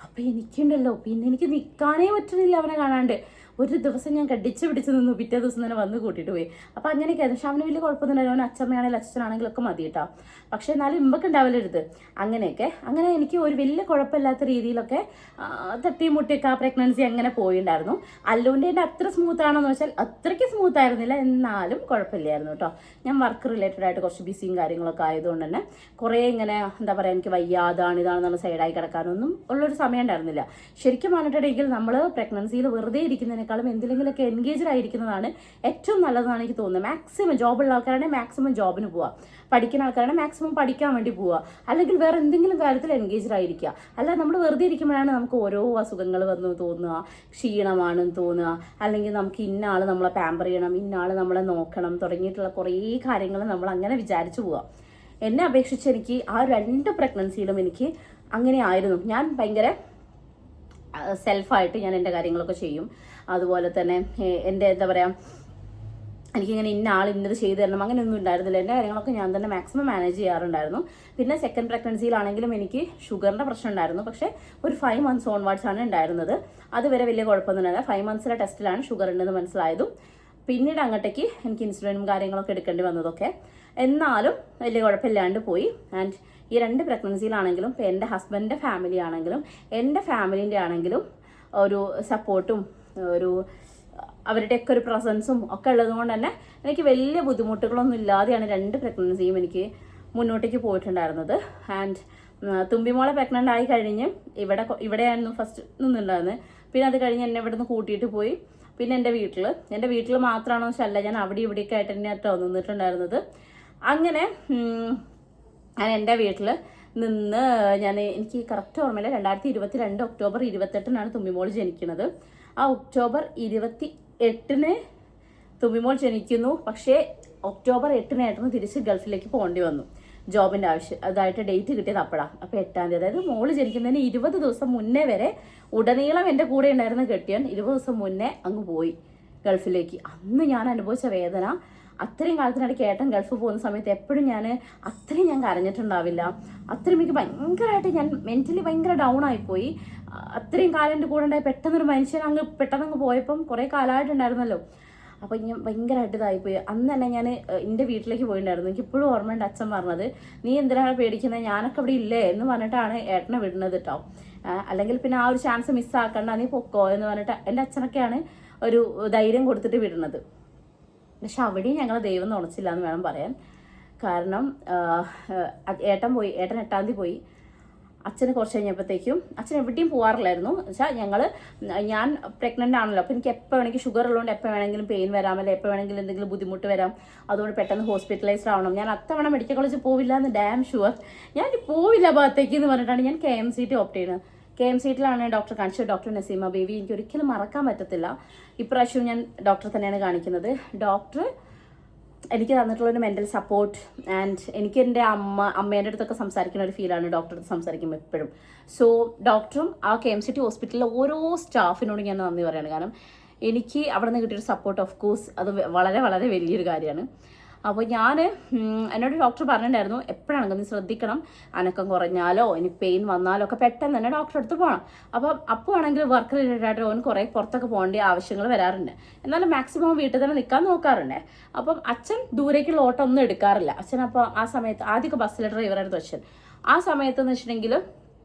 അപ്പോൾ എനിക്കുണ്ടല്ലോ പിന്നെ എനിക്ക് നിൽക്കാനേ പറ്റുന്നില്ല അവനെ കാണാണ്ട്. ഒരു ദിവസം ഞാൻ കടിച്ച് പിടിച്ച് നിന്നു, പിറ്റേ ദിവസം തന്നെ വന്ന് കൂട്ടിയിട്ട് പോയി. അപ്പോൾ അങ്ങനെയൊക്കെയായിരുന്നു. പക്ഷെ അവന് വലിയ കുഴപ്പമൊന്നുമില്ല. അവൻ അച്ഛമ്മയാണെങ്കിലും അച്ഛനാണെങ്കിലും ഒക്കെ മതി കേട്ടോ. പക്ഷേ എന്നാലും ഇമ്പൊക്കെ ഉണ്ടാവരുത് അങ്ങനെയൊക്കെ. അങ്ങനെ എനിക്ക് ഒരു വലിയ കുഴപ്പമില്ലാത്ത രീതിയിലൊക്കെ തട്ടിയും മുട്ടിയൊക്കെ ആ പ്രഗ്നൻസി അങ്ങനെ പോയിണ്ടായിരുന്നു. അല്ലുവിൻ്റെ അത്ര സ്മൂത്താണെന്ന് വെച്ചാൽ അത്രയ്ക്ക് സ്മൂത്ത് ആയിരുന്നില്ല, എന്നാലും കുഴപ്പമില്ലായിരുന്നു കേട്ടോ. ഞാൻ വർക്ക് റിലേറ്റഡ് ആയിട്ട് കുറച്ച് ബിസിയും കാര്യങ്ങളൊക്കെ ആയതുകൊണ്ട് തന്നെ കുറേ ഇങ്ങനെ എന്താ പറയുക, എനിക്ക് വയ്യാതാണ് ഇതാണെന്നുള്ള സൈഡായി കിടക്കാനൊന്നും ഉള്ളൊരു സമയം ഉണ്ടായിരുന്നില്ല. ശരിക്കും പറഞ്ഞിട്ടുണ്ടെങ്കിൽ നമ്മൾ പ്രഗ്നൻസിയിൽ വെറുതെ ഇരിക്കുന്നതിനേക്കാളും എന്തെങ്കിലുമൊക്കെ എൻഗേജ്ഡ് ആയിരിക്കുന്നതാണ് ഏറ്റവും നല്ലതെന്നാണ് എനിക്ക് തോന്നുന്നത്. മാക്സിമം ജോബുള്ള ആൾക്കാരാണെങ്കിൽ മാക്സിമം ജോബിന് പോവുക, പഠിക്കുന്ന ആൾക്കാരാണെങ്കിൽ മാക്സിമം പഠിക്കാൻ വേണ്ടി പോവുക, അല്ലെങ്കിൽ വേറെ എന്തെങ്കിലും കാര്യത്തിൽ എൻഗേജ്ഡ് ആയിരിക്കുക. അല്ലാതെ നമ്മൾ വെറുതെ ഇരിക്കുമ്പോഴാണ് നമുക്ക് ഓരോ അസുഖങ്ങൾ വന്നു തോന്നുക, ക്ഷീണമാണെന്ന് തോന്നുക, അല്ലെങ്കിൽ നമുക്ക് ഇന്ന ആൾ നമ്മളെ പാമ്പർ ചെയ്യണം, ഇന്ന ആൾ നമ്മളെ നോക്കണം തുടങ്ങിയിട്ടുള്ള കുറേ കാര്യങ്ങൾ നമ്മൾ അങ്ങനെ വിചാരിച്ചു പോവുക. എന്നെ അപേക്ഷിച്ച് എനിക്ക് ആ 2 പ്രഗ്നൻസിയിലും എനിക്ക് അങ്ങനെ ആയിരുന്നു. ഞാൻ ഭയങ്കര സെൽഫായിട്ട് ഞാൻ എൻ്റെ കാര്യങ്ങളൊക്കെ ചെയ്യും. അതുപോലെ തന്നെ എൻ്റെ എന്താ പറയുക, എനിക്കിങ്ങനെ ഇന്ന ആൾ ഇന്നത് ചെയ്തു തരണം അങ്ങനെയൊന്നും ഉണ്ടായിരുന്നില്ല. എൻ്റെ കാര്യങ്ങളൊക്കെ ഞാൻ തന്നെ മാക്സിമം മാനേജ് ചെയ്യാറുണ്ടായിരുന്നു. പിന്നെ സെക്കൻഡ് പ്രഗ്നൻസിയിലാണെങ്കിലും എനിക്ക് ഷുഗറിൻ്റെ പ്രശ്നം ഉണ്ടായിരുന്നു. പക്ഷേ ഒരു 5 months ഓൺവേർഡ്സ് ആണ് ഉണ്ടായിരുന്നത്. അതുവരെ വലിയ കുഴപ്പമൊന്നും ഉണ്ടായിരുന്നില്ല. 5 monthsലെ ടെസ്റ്റിലാണ് ഷുഗർ ഉണ്ടെന്ന് മനസ്സിലായതും പിന്നീട് അങ്ങോട്ടേക്ക് എനിക്ക് ഇൻസുലിനും കാര്യങ്ങളൊക്കെ എടുക്കേണ്ടി വന്നതൊക്കെ. എന്നാലും വലിയ കുഴപ്പമില്ലാണ്ട് പോയി. ആൻഡ് ഈ 2 പ്രഗ്നൻസിയിലാണെങ്കിലും ഇപ്പോൾ എൻ്റെ ഹസ്ബൻഡിൻ്റെ ഫാമിലി ആണെങ്കിലും എൻ്റെ ഫാമിലീൻ്റെ ആണെങ്കിലും ഒരു സപ്പോർട്ടും ഒരു അവരുടെയൊക്കെ ഒരു പ്രസൻസും ഒക്കെ ഉള്ളതുകൊണ്ട് തന്നെ എനിക്ക് വലിയ ബുദ്ധിമുട്ടുകളൊന്നും ഇല്ലാതെയാണ് 2 പ്രഗ്നൻസിയും എനിക്ക് മുന്നോട്ടേക്ക് പോയിട്ടുണ്ടായിരുന്നത്. ആൻഡ് തുമ്പിമോളെ പ്രഗ്നൻ്റ് ആയി കഴിഞ്ഞ് ഇവിടെയായിരുന്നു ഫസ്റ്റ് നിന്നുണ്ടായിരുന്നത്. പിന്നെ അത് കഴിഞ്ഞ് എന്നെ ഇവിടെ നിന്ന് കൂട്ടിയിട്ട് പോയി. പിന്നെ എൻ്റെ വീട്ടിൽ മാത്രമാണോ വെച്ചല്ല, ഞാൻ അവിടെ ഇവിടെയൊക്കെ ആയിട്ട് തന്നെ കേട്ടോ നിന്നിട്ടുണ്ടായിരുന്നത്. അങ്ങനെ ഞാൻ എൻ്റെ വീട്ടിൽ നിന്ന് എനിക്ക് കറക്റ്റ് ഓർമ്മയില്ല, 2022 ഒക്ടോബർ 28 തുമ്പിമോൾ ജനിക്കുന്നത്. ആ ഒക്ടോബർ 28 തുമ്പിമോൾ ജനിക്കുന്നു. പക്ഷേ ഒക്ടോബർ 8 തിരിച്ച് ഗൾഫിലേക്ക് പോകേണ്ടി വന്നു ജോബിൻ്റെ അതായിട്ട് ഡേറ്റ് കിട്ടിയത് അപ്പോഴാണ്. അപ്പോൾ 8-ാം തീയതി, അതായത് മോള് ജനിക്കുന്നതിന് 20 ദിവസം മുന്നേ വരെ ഉടനീളം എൻ്റെ കൂടെ ഉണ്ടായിരുന്ന കെട്ടിയൻ 20 ദിവസം മുന്നേ അങ്ങ് പോയി ഗൾഫിലേക്ക്. അന്ന് ഞാൻ അനുഭവിച്ച വേദന അത്രയും കാലത്തിനിടയ്ക്ക് ഏട്ടൻ ഗൾഫ് പോകുന്ന സമയത്ത് എപ്പോഴും അത്രയും ഞാൻ കരഞ്ഞിട്ടുണ്ടാവില്ല. അത്രയും എനിക്ക് ഭയങ്കരമായിട്ട് ഞാൻ മെൻ്റലി ഭയങ്കര ഡൗൺ ആയിപ്പോയി. അത്രയും കാലം എൻ്റെ കൂടെ ഉണ്ടായി പെട്ടെന്നൊരു മനുഷ്യൻ പെട്ടെന്ന് പോയപ്പം കുറേ കാലമായിട്ടുണ്ടായിരുന്നല്ലോ. അപ്പോൾ ഞാൻ ഭയങ്കരമായിട്ട് ഇതായിപ്പോയി. അന്ന് തന്നെ ഞാൻ എൻ്റെ വീട്ടിലേക്ക് പോയിട്ടുണ്ടായിരുന്നു. എനിക്കിപ്പോഴും ഓർമ്മയുണ്ട് അച്ഛൻ പറഞ്ഞത്, നീ എന്തിനാണ് പേടിക്കുന്നത്, ഞാനൊക്കെ ഇവിടെ ഇല്ലേ എന്ന് പറഞ്ഞിട്ടാണ് ഏട്ടനെ വിടുന്നത് കേട്ടോ. അല്ലെങ്കിൽ പിന്നെ ആ ഒരു ചാൻസ് മിസ്സാക്കണ്ട, നീ പൊക്കോ എന്ന് പറഞ്ഞിട്ട് എൻ്റെ അച്ഛനൊക്കെയാണ് ഒരു ധൈര്യം കൊടുത്തിട്ട് വിടുന്നത്. പക്ഷെ അവിടെയും ഞങ്ങളെ ദൈവം തുണച്ചില്ല എന്ന് വേണം പറയാൻ. കാരണം ഏട്ടൻ 8-ാം തീയതി പോയി. അച്ഛന് കുറച്ച് കഴിഞ്ഞപ്പോഴത്തേക്കും അച്ഛൻ എവിടെയും പോകാറില്ലായിരുന്നു. വെച്ചാൽ ഞാൻ പ്രഗ്നൻ്റ് ആണല്ലോ, അപ്പോൾ എനിക്ക് എപ്പോൾ വേണമെങ്കിൽ ഷുഗർ ഉള്ളതുകൊണ്ട് എപ്പോൾ വേണമെങ്കിലും പെയിൻ വരാം, അല്ലെങ്കിൽ എപ്പോൾ വേണമെങ്കിലും എന്തെങ്കിലും ബുദ്ധിമുട്ട് വരാം, അതുകൊണ്ട് പെട്ടെന്ന് ഹോസ്പിറ്റലൈസ്ഡ് ആവണം. ഞാൻ അത്തവണ മെഡിക്കൽ കോളേജിൽ പോവില്ല എന്ന് ഡാം ഷുവർ, ഞാൻ പോവില്ല ഭാഗത്തേക്ക് എന്ന് പറഞ്ഞിട്ടാണ് ഞാൻ KMCT ഓപ്റ്റ് ചെയ്യുന്നത്. KMCTയിലാണ് ഡോക്ടർ കാണിച്ചത്, ഡോക്ടർ നസീമ ബേബി. എനിക്ക് ഒരിക്കലും മറക്കാൻ പറ്റത്തില്ല. ഇപ്രാവശ്യവും ഞാൻ ഡോക്ടറെ തന്നെയാണ് കാണിക്കുന്നത്. ഡോക്ടർ എനിക്ക് തന്നിട്ടുള്ളൊരു മെൻ്റൽ സപ്പോർട്ട് ആൻഡ് എനിക്ക് എൻ്റെ അമ്മേൻ്റെ അടുത്തൊക്കെ സംസാരിക്കുന്ന ഒരു ഫീലാണ് ഡോക്ടറെ അടുത്ത് സംസാരിക്കുമ്പോൾ എപ്പോഴും. സോ ഡോക്ടറും ആ KMCT ഹോസ്പിറ്റലിലെ ഓരോ സ്റ്റാഫിനോടും ഞാൻ നന്ദി പറയുകയാണ്. കാരണം എനിക്ക് അവിടെ നിന്ന് കിട്ടിയൊരു സപ്പോർട്ട് ഓഫ് കോഴ്സ് അത് വളരെ വളരെ വലിയൊരു കാര്യമാണ്. അപ്പോൾ എന്നോട് ഡോക്ടർ പറഞ്ഞിട്ടുണ്ടായിരുന്നു, എപ്പോഴാണെങ്കിലും നീ ശ്രദ്ധിക്കണം, അനക്കം കുറഞ്ഞാലോ ഇനി പെയിൻ വന്നാലോ ഒക്കെ പെട്ടെന്ന് തന്നെ ഡോക്ടറെ അടുത്ത് പോകണം. അപ്പോൾ ആണെങ്കിൽ വർക്ക് റിലേറ്റഡ് ആയിട്ട് ഓൻ കുറേ പുറത്തൊക്കെ പോകേണ്ട ആവശ്യങ്ങൾ വരാറുണ്ട്. എന്നാലും മാക്സിമം വീട്ടിൽ തന്നെ നിൽക്കാൻ നോക്കാറുണ്ട്. അപ്പം അച്ഛൻ ദൂരേക്കുള്ള ഓട്ടം ഒന്നും എടുക്കാറില്ല. അച്ഛൻ അപ്പോൾ ആ സമയത്ത് ആദ്യമൊക്കെ ബസ്സിലെ ഡ്രൈവറായിരുന്നു അച്ഛൻ. ആ സമയത്ത് എന്ന് വെച്ചിട്ടുണ്ടെങ്കിൽ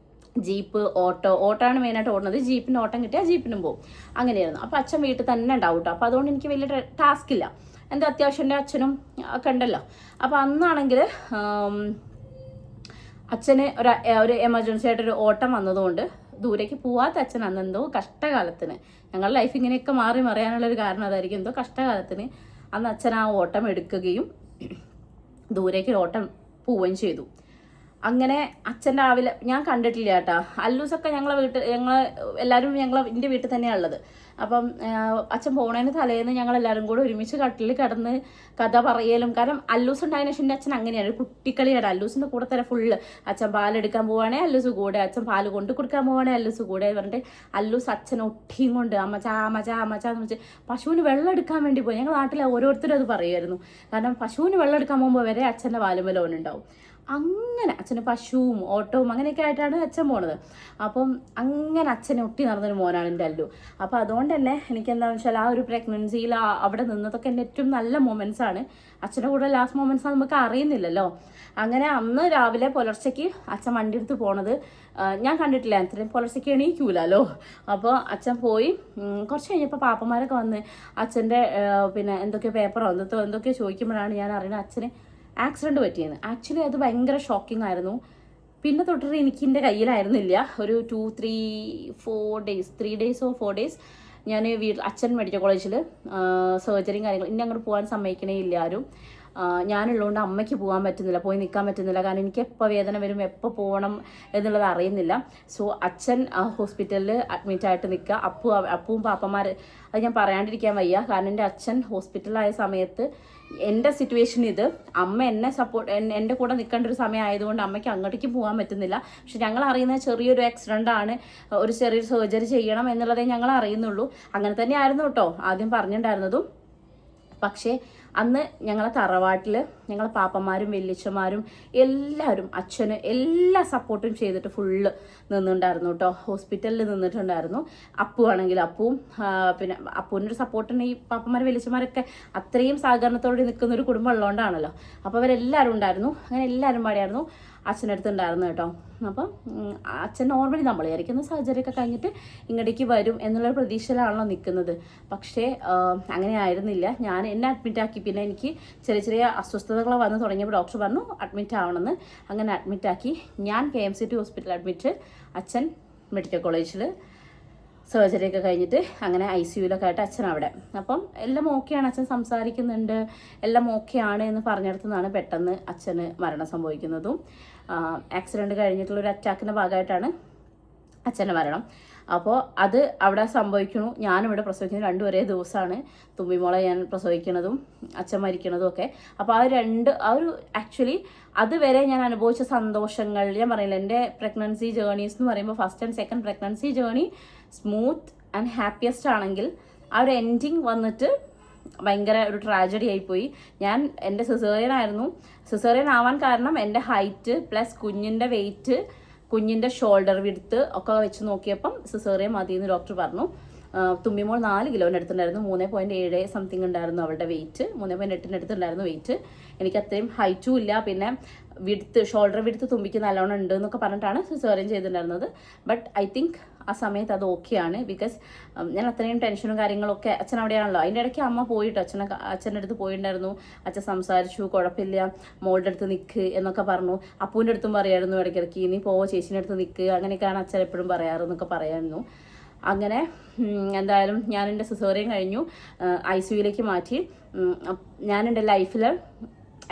ജീപ്പ്, ഓട്ടോയാണ് മെയിനായിട്ട് ഓടുന്നത്. ജീപ്പിന് ഓട്ടം കിട്ടിയാൽ ജീപ്പിനും പോകും, അങ്ങനെയായിരുന്നു. അപ്പോൾ അച്ഛൻ വീട്ടിൽ തന്നെ ഉണ്ടാവും കേട്ടോ. അപ്പോൾ അതുകൊണ്ട് എനിക്ക് വലിയ ടാസ്ക് ഇല്ല. എന്താ അത്യാവശ്യം എൻ്റെ അച്ഛനും ഒക്കെ ഉണ്ടല്ലോ. അപ്പോൾ അന്നാണെങ്കിൽ അച്ഛന് ഒരു എമർജൻസി ആയിട്ടൊരു ഓട്ടം വന്നതുകൊണ്ട് ദൂരേക്ക് പോവാത്ത അച്ഛൻ അന്നെന്തോ കഷ്ടകാലത്തിന്, ഞങ്ങളുടെ ലൈഫ് ഇങ്ങനെയൊക്കെ മാറി മറിയാനുള്ളൊരു കാരണം അതായിരിക്കും, എന്തോ കഷ്ടകാലത്തിന് അന്ന് അച്ഛൻ ആ ഓട്ടം എടുക്കുകയും ദൂരേക്ക് ഓട്ടം പോവുകയും ചെയ്തു. അങ്ങനെ അച്ഛൻ രാവിലെ ഞാൻ കണ്ടിട്ടില്ല കേട്ടോ. അല്ലൂസൊക്കെ എല്ലാവരും എൻ്റെ വീട്ടിൽ തന്നെയാണ് ഉള്ളത്. അപ്പം അച്ഛൻ പോണതിന് തലേന്ന് ഞങ്ങളെല്ലാവരും കൂടെ ഒരുമിച്ച് കട്ടിൽ കിടന്ന് കഥ പറയലും. കാരണം അല്ലൂസ് ഉണ്ടായതിനു ശേഷം എൻ്റെ അച്ഛൻ അങ്ങനെയാണ്, ഒരു കുട്ടിക്കളിയാണ്. അല്ലൂസിൻ്റെ കൂടെ തന്നെ ഫുള്ള് അച്ഛൻ പാലെടുക്കാൻ പോവാണേ അല്ലൂസ് കൂടെ, അച്ഛൻ പാല് കൊണ്ട് കൊടുക്കാൻ പോവാണേ അല്ലൂസ് കൂടെ പറഞ്ഞിട്ട് അല്ലൂസ് അച്ഛൻ ഒട്ടിയും കൊണ്ട് അമ്മച്ചാന്ന് വെച്ച് പശുവിന് വെള്ളം എടുക്കാൻ വേണ്ടി പോയി. ഞങ്ങൾ നാട്ടിൽ ഓരോരുത്തരും അത് പറയുമായിരുന്നു. കാരണം പശുവിന് വെള്ളം എടുക്കാൻ പോകുമ്പോൾ വരെ അച്ഛൻ്റെ വാലുമലോനുണ്ടാവും. അങ്ങനെ അച്ഛന് പശുവും ഓട്ടവും അങ്ങനെയൊക്കെ ആയിട്ടാണ് അച്ഛൻ പോണത്. അപ്പം അങ്ങനെ അച്ഛനെ ഒട്ടി നടന്നൊരു മോനാണ് എൻ്റെ അല്ലു. അപ്പോൾ അതുകൊണ്ട് തന്നെ എനിക്ക് എന്താണെന്ന് വെച്ചാൽ ആ ഒരു പ്രഗ്നൻസിയിൽ അവിടെ നിന്നതൊക്കെ എൻ്റെ ഏറ്റവും നല്ല മൊമെൻറ്റ്സ് ആണ്. അച്ഛൻ്റെ കൂടെ ലാസ്റ്റ് മൊമെൻറ്റ്സ് നമുക്ക് അറിയുന്നില്ലല്ലോ. അങ്ങനെ അന്ന് രാവിലെ പുലർച്ചയ്ക്ക് അച്ഛൻ വണ്ടി എടുത്ത് പോണത് ഞാൻ കണ്ടിട്ടില്ല. അത്രയും പുലർച്ചയ്ക്ക് എണീക്കൂലല്ലോ. അപ്പോൾ അച്ഛൻ പോയി. കുറച്ച് കഴിഞ്ഞപ്പോൾ പാപ്പന്മാരൊക്കെ വന്ന് അച്ഛൻ്റെ പിന്നെ എന്തൊക്കെയോ പേപ്പറോ എന്തൊക്കെയോ ചോദിക്കുമ്പോഴാണ് ഞാൻ അറിയുന്നത് അച്ഛന് ആക്സിഡൻറ്റ് പറ്റിയെന്ന്. ആക്ച്വലി അത് ഭയങ്കര ഷോക്കിംഗ് ആയിരുന്നു. പിന്നെ തൊട്ടിട്ട് എനിക്ക് എൻ്റെ കയ്യിലായിരുന്നില്ല. ഒരു 3 days or 4 days ഞാൻ അച്ഛൻ മെഡിക്കൽ കോളേജിൽ സർജറിയും കാര്യങ്ങളും ഇനി അങ്ങോട്ട് പോകാൻ സമ്മതിക്കണേ ഇല്ല ആരും. ഞാനുള്ളതുകൊണ്ട് അമ്മയ്ക്ക് പോകാൻ പറ്റുന്നില്ല, പോയി നിൽക്കാൻ പറ്റുന്നില്ല. കാരണം എനിക്ക് എപ്പോൾ വേദന വരും, എപ്പോൾ പോകണം എന്നുള്ളത് അറിയുന്നില്ല. സോ അച്ഛൻ ഹോസ്പിറ്റലിൽ അഡ്മിറ്റായിട്ട് നിൽക്കുക. അപ്പവും പാപ്പന്മാർ അത് ഞാൻ പറയാണ്ടിരിക്കാൻ വയ്യ. കാരണം എൻ്റെ അച്ഛൻ ഹോസ്പിറ്റലായ സമയത്ത് എൻ്റെ സിറ്റുവേഷൻ ഇത്, അമ്മ എന്നെ എൻ്റെ കൂടെ നിൽക്കേണ്ട ഒരു സമയം ആയതുകൊണ്ട് അമ്മയ്ക്ക് അങ്ങോട്ടേക്ക് പോകാൻ പറ്റുന്നില്ല. പക്ഷെ ഞങ്ങൾ അറിയുന്നത് ചെറിയൊരു ആക്സിഡൻ്റ് ആണ്, ഒരു ചെറിയൊരു സർജറി ചെയ്യണം എന്നുള്ളതേ ഞങ്ങൾ അറിയുന്നുള്ളൂ. അങ്ങനെ തന്നെ ആയിരുന്നു കേട്ടോ ആദ്യം പറഞ്ഞിട്ടുണ്ടായിരുന്നതും. പക്ഷേ അന്ന് ഞങ്ങളെ തറവാട്ടിൽ ഞങ്ങളെ പാപ്പന്മാരും വല്യച്ഛന്മാരും എല്ലാവരും അച്ഛന് എല്ലാ സപ്പോർട്ടും ചെയ്തിട്ട് ഫുള്ള് നിന്നിട്ടുണ്ടായിരുന്നു കേട്ടോ. ഹോസ്പിറ്റലിൽ നിന്നിട്ടുണ്ടായിരുന്നു. അപ്പു ആണെങ്കിൽ അപ്പുവും പിന്നെ അപ്പൂവിൻ്റെ സപ്പോർട്ടിന് ഈ പാപ്പന്മാരും വല്യച്ഛന്മാരൊക്കെ അത്രയും സഹകരണത്തോടെ നിൽക്കുന്ന ഒരു കുടുംബം ഉള്ളതുകൊണ്ടാണല്ലോ. അപ്പോൾ അവരെല്ലാവരും ഉണ്ടായിരുന്നു. അങ്ങനെ എല്ലാവരും പാടിയായിരുന്നു അച്ഛനടുത്ത് ഉണ്ടായിരുന്നു കേട്ടോ. അപ്പം അച്ഛൻ നോർമലി നമ്മൾ വിചാരിക്കുന്ന സർജറി ഒക്കെ കഴിഞ്ഞിട്ട് ഇങ്ങോട്ടേക്ക് വരും എന്നുള്ളൊരു പ്രതീക്ഷയിലാണല്ലോ നിൽക്കുന്നത്. പക്ഷേ അങ്ങനെ ആയിരുന്നില്ല. എന്നെ അഡ്മിറ്റാക്കി. പിന്നെ എനിക്ക് ചെറിയ ചെറിയ അസ്വസ്ഥതകൾ വന്ന് തുടങ്ങിയപ്പോൾ ഡോക്ടർ പറഞ്ഞു അഡ്മിറ്റ് ആവണമെന്ന്. അങ്ങനെ അഡ്മിറ്റാക്കി. ഞാൻ KMCT ഹോസ്പിറ്റൽ അഡ്മിറ്റ്, അച്ഛൻ മെഡിക്കൽ കോളേജിൽ സർജറി ഒക്കെ കഴിഞ്ഞിട്ട് അങ്ങനെ ICUലൊക്കെ ആയിട്ട് അച്ഛൻ അവിടെ. അപ്പം എല്ലാം ഓക്കെയാണ്, അച്ഛൻ സംസാരിക്കുന്നുണ്ട്, എല്ലാം ഓക്കെയാണ് എന്ന് പറഞ്ഞിടത്തുനിന്നാണ് പെട്ടെന്ന് അച്ഛന് മരണം സംഭവിക്കുന്നതും. ആക്സിഡൻറ്റ് കഴിഞ്ഞിട്ടുള്ളൊരു അറ്റാക്കിൻ്റെ ഭാഗമായിട്ടാണ് അച്ഛൻ്റെ മരണം. അപ്പോൾ അത് അവിടെ സംഭവിക്കണു. ഞാനിവിടെ പ്രസവിക്കുന്നത് 2 ഒരേ ദിവസമാണ്. തുമ്പിമോളെ ഞാൻ പ്രസവിക്കുന്നതും അച്ഛൻ മരിക്കുന്നതും ഒക്കെ. അപ്പോൾ ആ ഒരു ആക്ച്വലി അതുവരെ ഞാൻ അനുഭവിച്ച സന്തോഷങ്ങൾ ഞാൻ പറയില്ല. എൻ്റെ പ്രഗ്നൻസി ജേർണീസ് എന്ന് പറയുമ്പോൾ first and second pregnancy journey smooth and happiest ആണെങ്കിൽ ആ ഒരു എൻഡിങ് വന്നിട്ട് ഭയങ്കര ഒരു ട്രാജഡി ആയിപ്പോയി. എൻ്റെ സിസേറിയൻ ആവാൻ കാരണം എൻ്റെ ഹൈറ്റ് പ്ലസ് കുഞ്ഞിൻ്റെ വെയിറ്റ്, കുഞ്ഞിൻ്റെ ഷോൾഡർ വിഡ്ത്ത് ഒക്കെ വെച്ച് നോക്കിയപ്പം സിസേറിയൻ മതി എന്ന് ഡോക്ടർ പറഞ്ഞു. തുമ്പിമോൾ 4 കിലോൻ്റെ അടുത്തുണ്ടായിരുന്നു. 3.7 സംതിങ് ഉണ്ടായിരുന്നു അവളുടെ വെയിറ്റ്. 3.8 അടുത്തുണ്ടായിരുന്നു വെയിറ്റ്. എനിക്ക് അത്രയും ഹൈറ്റും ഇല്ല, പിന്നെ ഷോൾഡർ വിടുത്ത് തുമ്പിക്ക് നല്ലോണം ഉണ്ട് എന്നൊക്കെ പറഞ്ഞിട്ടാണ് സിസേറിയൻ ചെയ്തിട്ടുണ്ടായിരുന്നത്. ബട്ട് ഐ തിങ്ക് ആ സമയത്ത് അത് ഓക്കെയാണ്. ബിക്കോസ് ഞാൻ അത്രയും ടെൻഷനും കാര്യങ്ങളൊക്കെ, അച്ഛൻ അവിടെയാണല്ലോ. അതിൻ്റെ ഇടയ്ക്ക് അമ്മ പോയിട്ട് അച്ഛൻ്റെ അടുത്ത് പോയിട്ടുണ്ടായിരുന്നു. അച്ഛൻ സംസാരിച്ചു, കുഴപ്പമില്ല, മോളുടെ അടുത്ത് നിൽക്ക് എന്നൊക്കെ പറഞ്ഞു. അപ്പൂൻ്റെ അടുത്തും പറയായിരുന്നു ഇടയ്ക്കിടയ്ക്ക്, ഇനി പോവോ ചേച്ചീൻ്റെ അടുത്ത് നിൽക്ക്, അങ്ങനെയൊക്കെയാണ് അച്ഛൻ എപ്പോഴും പറയാറ് എന്നൊക്കെ പറയായിരുന്നു. അങ്ങനെ എന്തായാലും ഞാൻ എൻ്റെ സിസേറിയൻ കഴിഞ്ഞു, ICUയിലേക്ക് മാറ്റി. ഞാൻ എൻ്റെ ലൈഫിൽ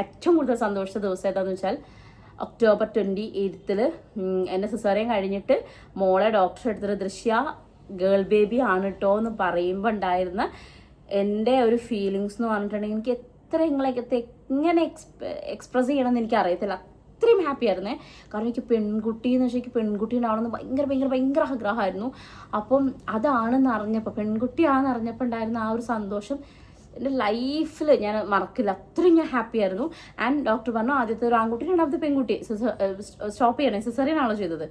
ഏറ്റവും കൂടുതൽ സന്തോഷിച്ച ദിവസം ഏതാണെന്ന് വെച്ചാൽ ഒക്ടോബർ 28 എൻ്റെ സിസേറിയൻ കഴിഞ്ഞിട്ട് മോളെ ഡോക്ടറെ എടുത്തിട്ട് ദൃശ്യ ഗേൾ ബേബി ആണ് കേട്ടോ എന്ന് പറയുമ്പോൾ ഉണ്ടായിരുന്ന എൻ്റെ ഒരു ഫീലിങ്സ് എന്ന് പറഞ്ഞിട്ടുണ്ടെങ്കിൽ എനിക്ക് എങ്ങനെ എക്സ്പ്രസ് ചെയ്യണമെന്ന് എനിക്ക് അറിയത്തില്ല. അത്രയും ഹാപ്പി ആയിരുന്നേ. കാരണം എനിക്ക് പെൺകുട്ടി എന്ന് വെച്ചാൽ എനിക്ക് പെൺകുട്ടി ഉണ്ടാവണമെന്ന് ഭയങ്കര ആഗ്രഹമായിരുന്നു. അപ്പം അതാണെന്ന് അറിഞ്ഞപ്പോൾ, പെൺകുട്ടിയാണെന്ന് അറിഞ്ഞപ്പോൾ ഉണ്ടായിരുന്ന ആ ഒരു സന്തോഷം എൻ്റെ ലൈഫിൽ ഞാൻ മറക്കില്ല. അത്രയും ഞാൻ ഹാപ്പി ആയിരുന്നു. ആൻഡ് ഡോക്ടർ പറഞ്ഞു ആദ്യത്തെ ഒരു ആൺകുട്ടി, രണ്ടാമത്തെ പെൺകുട്ടി സ്റ്റോപ്പ് ചെയ്യണേ, സിസേറിയൻ ആണല്ലോ ചെയ്തത്,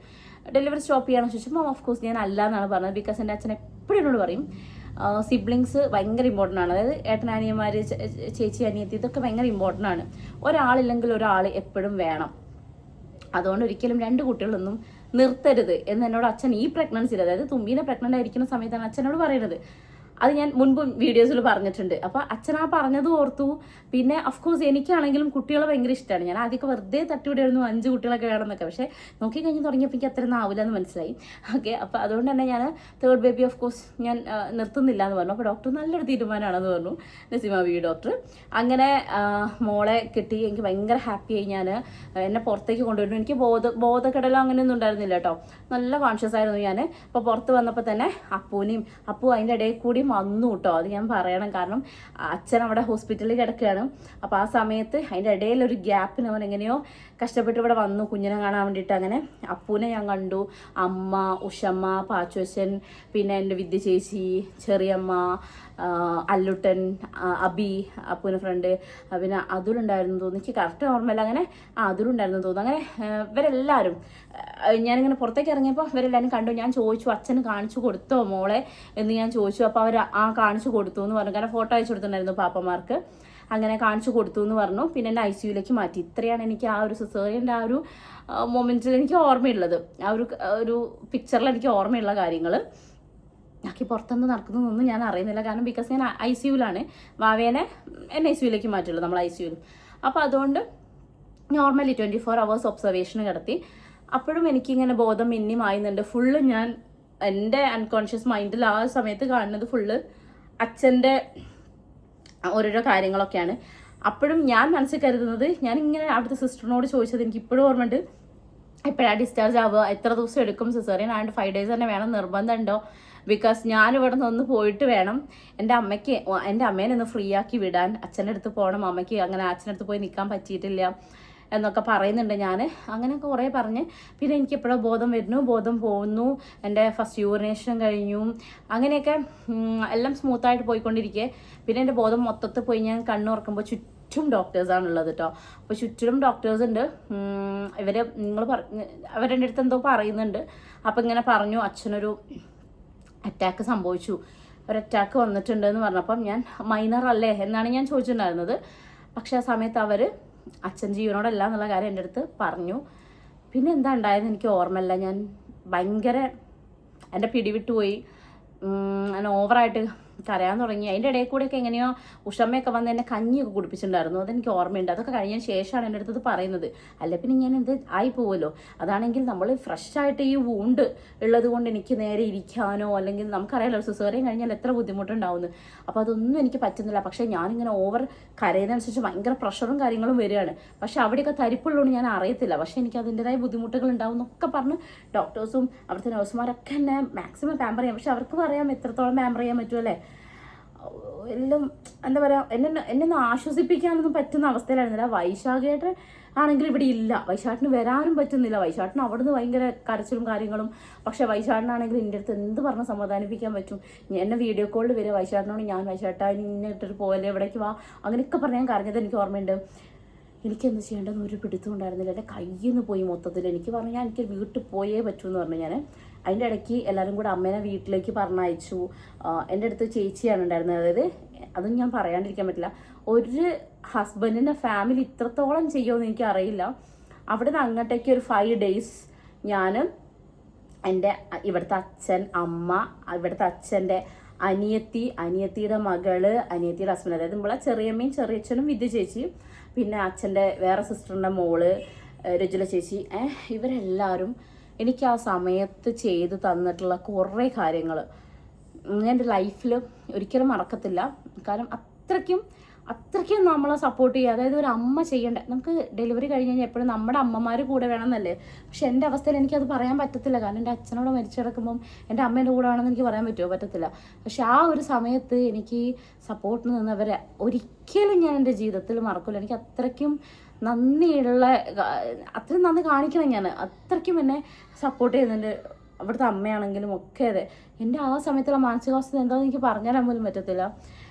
ഡെലിവറി സ്റ്റോപ്പ് ചെയ്യണം ചോദിച്ചപ്പോൾ ഓഫ് കോഴ്സ് ഞാൻ അല്ല എന്നാണ് പറഞ്ഞത്. ബിക്കോസ് എൻ്റെ അച്ഛൻ എപ്പോഴും എന്നോട് പറയും സിബ്ലിങ്സ് ഭയങ്കര ഇമ്പോർട്ടൻ്റ് ആണ്. അതായത് ഏട്ടനനിയന്മാർ, ചേച്ചി, അനിയത്തി, ഇതൊക്കെ ഭയങ്കര ഇമ്പോർട്ടൻ്റ് ആണ്. ഒരാളില്ലെങ്കിൽ ഒരാൾ എപ്പോഴും വേണം. അതുകൊണ്ട് ഒരിക്കലും 2 കുട്ടികളൊന്നും നിർത്തരുത് എന്ന് എന്നോട് അച്ഛൻ ഈ പ്രഗ്നൻസിയിൽ, അതായത് തുമ്പീനെ പ്രഗ്നൻ്റ് ആയിരിക്കുന്ന സമയത്താണ് അച്ഛനോട് പറയുന്നത്. അത് ഞാൻ മുൻപ് വീഡിയോസിൽ പറഞ്ഞിട്ടുണ്ട്. അപ്പോൾ അച്ഛൻ ആ പറഞ്ഞത് ഓർത്തു. പിന്നെ അഫ്കോഴ്സ് എനിക്കാണെങ്കിലും കുട്ടികളെ ഭയങ്കര ഇഷ്ടമാണ്. ഞാൻ ആദ്യമൊക്കെ വെറുതെ തട്ടിവിടായിരുന്നു 5 കുട്ടികളൊക്കെ വേണമെന്നൊക്കെ. പക്ഷേ നോക്കിക്കഴിഞ്ഞ് തുടങ്ങിയപ്പോൾ എനിക്ക് അത്ര ആവില്ല എന്ന് മനസ്സിലായി. ഓക്കെ, അപ്പോൾ അതുകൊണ്ട് തന്നെ ഞാൻ 3rd ബേബി ഓഫ് കോഴ്സ് ഞാൻ നിർത്തുന്നില്ല എന്ന് പറഞ്ഞു. അപ്പോൾ ഡോക്ടർ നല്ലൊരു തീരുമാനമാണെന്ന് പറഞ്ഞു, നസീമ ബി ഡോക്ടർ. അങ്ങനെ മോളെ കിട്ടി. എനിക്ക് ഭയങ്കര ഹാപ്പിയായി. ഞാൻ എന്നെ പുറത്തേക്ക് കൊണ്ടുവരുന്നു. എനിക്ക് ബോധക്കെടലോ അങ്ങനെയൊന്നും ഉണ്ടായിരുന്നില്ല കേട്ടോ. നല്ല കോൺഷ്യസ് ആയിരുന്നു ഞാൻ. അപ്പോൾ പുറത്ത് വന്നപ്പോൾ തന്നെ അപ്പു അതിൻ്റെ ഇടയിൽ കൂടി വന്നു കേട്ടോ. അത് ഞാൻ പറയണം, കാരണം അച്ഛൻ അവിടെ ഹോസ്പിറ്റലിൽ കിടക്കുകയാണ്. അപ്പോൾ ആ സമയത്ത് അതിൻ്റെ ഇടയിൽ ഒരു ഗ്യാപ്പിന് അവൻ എങ്ങനെയോ കഷ്ടപ്പെട്ട് ഇവിടെ വന്നു കുഞ്ഞിനെ കാണാൻ വേണ്ടിയിട്ട്. അങ്ങനെ അപ്പൂനെ ഞാൻ കണ്ടു. അമ്മ, ഉഷമ്മ, പാച്ചുവച്ചൻ, പിന്നെ എൻ്റെ വിദ്യ ചേച്ചി, ചെറിയമ്മ, അല്ലുട്ടൻ, അബി, അപ്പൂൻ്റെ ഫ്രണ്ട്, പിന്നെ അതുലുണ്ടായിരുന്നു തോന്നുന്നു, എനിക്ക് കറക്റ്റ് ഓർമ്മയില്ല. അങ്ങനെ അതുലുണ്ടായിരുന്നു തോന്നുന്നു. അങ്ങനെ ഇവരെല്ലാവരും, ഞാനിങ്ങനെ പുറത്തേക്ക് ഇറങ്ങിയപ്പോൾ ഇവരെല്ലാവരും കണ്ടു. ഞാൻ ചോദിച്ചു അച്ഛന് കാണിച്ചു കൊടുത്തോ മോളെ എന്ന് ഞാൻ ചോദിച്ചു. അപ്പോൾ അവർ കാണിച്ചു കൊടുത്തു എന്ന് പറഞ്ഞു. കാരണം ഫോട്ടോ അയച്ചു കൊടുത്തിട്ടുണ്ടായിരുന്നു പാപ്പമാർക്ക്. അങ്ങനെ കാണിച്ചു കൊടുത്തു എന്ന് പറഞ്ഞു. പിന്നെ എന്നെ ICUയിലേക്ക് മാറ്റി. ഇത്രയാണ് എനിക്ക് ആ ഒരു സിസേറിയൻ്റെ ആ ഒരു മൊമെൻറ്റിൽ എനിക്ക് ഓർമ്മയുള്ളത്. ആ ഒരു പിക്ചറിൽ എനിക്ക് ഓർമ്മയുള്ള കാര്യങ്ങൾ. ബാക്കി പുറത്തുനിന്ന് നടക്കുന്നതൊന്നും ഞാൻ അറിയുന്നില്ല. കാരണം ബിക്കോസ് ഞാൻ ICUയിലാണ്. വാവേനെ എന്നെ ICUയിലേക്ക് മാറ്റുള്ളൂ, നമ്മൾ ICUയിൽ. അപ്പോൾ അതുകൊണ്ട് നോർമലി 24 hours ഒബ്സർവേഷന് കിടത്തി. അപ്പോഴും എനിക്കിങ്ങനെ ബോധം മിന്നിമായുന്നുണ്ട്. ഫുള്ള് ഞാൻ എൻ്റെ അൺകോൺഷ്യസ് മൈൻഡിൽ ആ സമയത്ത് കാണുന്നത് ഫുള്ള് അച്ഛൻ്റെ ഓരോരോ കാര്യങ്ങളൊക്കെയാണ്. അപ്പോഴും ഞാൻ മനസ്സിൽ കരുതുന്നത്, ഞാനിങ്ങനെ അവിടുത്തെ സിസ്റ്ററിനോട് ചോദിച്ചത് എനിക്ക് ഇപ്പോഴും ഓർമ്മയുണ്ട്, എപ്പോഴാണ് ഡിസ്ചാർജ് ആവുക, എത്ര ദിവസം എടുക്കും, സിസേറിയൻ ആയതുകൊണ്ട് 5 days തന്നെ വേണം, നിർബന്ധമുണ്ടോ? ബിക്കോസ് ഞാനിവിടെ നിന്ന് പോയിട്ട് വേണം എൻ്റെ അമ്മേനെ ഒന്ന് ഫ്രീ ആക്കി വിടാൻ. അച്ഛൻ്റെ അടുത്ത് പോകണം, അമ്മയ്ക്ക് അങ്ങനെ അച്ഛൻ്റെ അടുത്ത് പോയി നിൽക്കാൻ പറ്റിയിട്ടില്ല എന്നൊക്കെ പറയുന്നുണ്ട് ഞാൻ. അങ്ങനെയൊക്കെ കുറേ പറഞ്ഞ് പിന്നെ എനിക്ക് എപ്പോഴും ബോധം വരുന്നു, ബോധം പോകുന്നു, എൻ്റെ ഫസ്റ്റ് യൂറിനേഷൻ കഴിഞ്ഞു. അങ്ങനെയൊക്കെ എല്ലാം സ്മൂത്തായിട്ട് പോയിക്കൊണ്ടിരിക്കുക. പിന്നെ എൻ്റെ ബോധം മൊത്തത്തിൽ പോയി ഞാൻ കണ്ണുറക്കുമ്പോൾ ചുറ്റും ഡോക്ടേഴ്സാണുള്ളത് കേട്ടോ. അപ്പോൾ ചുറ്റിലും ഡോക്ടേഴ്സ് ഉണ്ട്. അവരുടെ അടുത്ത് എന്തോ പറയുന്നുണ്ട്. അപ്പോൾ ഇങ്ങനെ പറഞ്ഞു അച്ഛനൊരു അറ്റാക്ക് സംഭവിച്ചു, ഒരു അറ്റാക്ക് വന്നിട്ടുണ്ട് എന്ന് പറഞ്ഞപ്പം ഞാൻ മൈനർ അല്ലേ എന്നാണ് ഞാൻ ചോദിച്ചിട്ടുണ്ടായിരുന്നത്. പക്ഷേ ആ സമയത്ത് അവർ അച്ഛൻ ജീവനോടല്ല എന്നുള്ള കാര്യം എൻ്റെ അടുത്ത് പറഞ്ഞു. പിന്നെ എന്താ ഉണ്ടായതെന്ന് എനിക്ക് ഓർമ്മയില്ല. ഞാൻ ഭയങ്കര എൻ്റെ പിടിവിട്ടുപോയി. ഞാൻ ഓവറായിട്ട് കരയാൻ തുടങ്ങി. അതിൻ്റെ ഇടയിൽ കൂടെയൊക്കെ എങ്ങനെയോ ഉഷമ്മയൊക്കെ വന്ന് എന്നെ കഞ്ഞിയൊക്കെ കുടിപ്പിച്ചിട്ടുണ്ടായിരുന്നു. അതെനിക്ക് ഓർമ്മയുണ്ട്. അതൊക്കെ കഴിഞ്ഞതിന് ശേഷമാണ് എൻ്റെ അടുത്തത് പറയുന്നത്. അല്ല പിന്നെ ഞാൻ എന്ത് ആയി പോവുമല്ലോ. അതാണെങ്കിൽ നമ്മൾ ഫ്രഷായിട്ട് ഈ വൂണ്ട് ഉള്ളത് കൊണ്ട് എനിക്ക് നേരെ ഇരിക്കാനോ, അല്ലെങ്കിൽ നമുക്കറിയാലോ സിസേറിയൻ കഴിഞ്ഞാൽ എത്ര ബുദ്ധിമുട്ടുണ്ടാവുന്നു. അപ്പോൾ അതൊന്നും എനിക്ക് പറ്റുന്നില്ല. പക്ഷേ ഞാനിങ്ങനെ ഓവർ കരയുന്നതനുസരിച്ച് ഭയങ്കര പ്രഷറും കാര്യങ്ങളും വരികയാണ്. പക്ഷേ അവിടെയൊക്കെ തരിപ്പുള്ളതുകൊണ്ട് ഞാൻ അറിയത്തില്ല. പക്ഷേ എനിക്ക് അതിൻ്റെതായ ബുദ്ധിമുട്ടുകൾ ഉണ്ടാവും എന്നൊക്കെ പറഞ്ഞ് ഡോക്ടേഴ്സും അവിടുത്തെ നഴ്സുമാരൊക്കെ എന്നെ മാക്സിമം പാമ്പർ ചെയ്യാം. പക്ഷെ അവർക്ക് പറയാം എത്രത്തോളം പാമ്പർ ചെയ്യാൻ പറ്റുമല്ലേ. എല്ലാം എന്താ പറയുക, എന്നെ ഒന്ന് ആശ്വസിപ്പിക്കാനൊന്നും പറ്റുന്ന അവസ്ഥയിലായിരുന്നില്ല. വൈശാഖേട്ടൻ ആണെങ്കിൽ ഇവിടെ ഇല്ല, വൈശാഖിന് വരാനും പറ്റുന്നില്ല. വൈശാഖിന് അവിടുന്ന് ഭയങ്കര കരച്ചിലും കാര്യങ്ങളും. പക്ഷെ വൈശാഖിനാണെങ്കിൽ എൻ്റെ അടുത്ത് എന്ത് പറഞ്ഞ് സമാധാനിപ്പിക്കാൻ പറ്റും. എന്നെ വീഡിയോ കോളിൽ വരിക വൈശാഖിനോട്, ഞാൻ വൈശാഖ ഇന്നെ ഇട്ടിട്ട് പോകല്ലേ, എവിടേക്ക് വാ, അങ്ങനെയൊക്കെ പറഞ്ഞ് ഞാൻ കരഞ്ഞത് എനിക്ക് ഓർമ്മയുണ്ട്. എനിക്കെന്ത് ചെയ്യേണ്ടതെന്ന് ഒരു പിടുത്തം ഉണ്ടായിരുന്നില്ല. എൻ്റെ കയ്യിൽ നിന്ന് പോയി മൊത്തത്തിൽ. എനിക്ക് പറഞ്ഞാൽ എനിക്ക് വീട്ടിൽ പോയേ പറ്റൂ എന്ന് പറഞ്ഞു ഞാൻ. അതിൻ്റെ ഇടയ്ക്ക് എല്ലാവരും കൂടെ അമ്മേനെ വീട്ടിലേക്ക് പറഞ്ഞയച്ചു. എൻ്റെ അടുത്ത് ചേച്ചിയാണ് ഉണ്ടായിരുന്നത്. അതായത് അതൊന്നും ഞാൻ പറയാണ്ടിരിക്കാൻ പറ്റില്ല. ഒരു ഹസ്ബൻഡിൻ്റെ ഫാമിലി ഇത്രത്തോളം ചെയ്യുമെന്ന് എനിക്കറിയില്ല. അവിടെ നിന്ന് അങ്ങോട്ടേക്ക് ഒരു 5 days ഞാൻ എൻ്റെ ഇവിടുത്തെ അച്ഛൻ, അമ്മ, ഇവിടുത്തെ അച്ഛൻ്റെ അനിയത്തിയുടെ മകള്, അനിയത്തിയുടെ ഹസ്ബൻഡ്, അതായത് നമ്മളെ ചെറിയമ്മയും ചെറിയച്ഛനും വിദ്യ ചേച്ചി, പിന്നെ അച്ഛൻ്റെ വേറെ സിസ്റ്ററിൻ്റെ മോള് രജുല ചേച്ചി, ഇവരെല്ലാവരും എനിക്ക് ആ സമയത്ത് ചെയ്ത് തന്നിട്ടുള്ള കുറേ കാര്യങ്ങൾ ഞാൻ എൻ്റെ ലൈഫിൽ ഒരിക്കലും മറക്കത്തില്ല. കാരണം അത്രയ്ക്കും നമ്മളെ സപ്പോർട്ട് ചെയ്യുക. അതായത് ഒരു അമ്മ ചെയ്യേണ്ട, നമുക്ക് ഡെലിവറി കഴിഞ്ഞ് കഴിഞ്ഞാൽ എപ്പോഴും നമ്മുടെ അമ്മമാർ കൂടെ വേണമെന്നല്ലേ. പക്ഷെ എൻ്റെ അവസ്ഥയിൽ എനിക്കത് പറയാൻ പറ്റത്തില്ല. കാരണം എൻ്റെ അച്ഛനോട് മരിച്ചു കിടക്കുമ്പം എൻ്റെ അമ്മേൻ്റെ കൂടെ ആണെന്ന് എനിക്ക് പറയാൻ പറ്റുമോ? പറ്റത്തില്ല. പക്ഷെ ആ ഒരു സമയത്ത് എനിക്ക് സപ്പോർട്ടിന് നിന്നവരെ ഒരിക്കലും ഞാൻ എൻ്റെ ജീവിതത്തിൽ മറക്കില്ല. എനിക്ക് അത്രയ്ക്കും അത്രയും നന്ദി കാണിക്കണം. ഞാൻ അത്രയ്ക്കും എന്നെ സപ്പോർട്ട് ചെയ്യുന്നുണ്ട്. അവിടുത്തെ അമ്മയാണെങ്കിലും ഒക്കെ അതെ. എൻ്റെ ആ സമയത്തുള്ള മാനസികാവസ്ഥ എന്താണെന്ന് എനിക്ക് പറഞ്ഞുതരാൻ പോലും പറ്റത്തില്ല.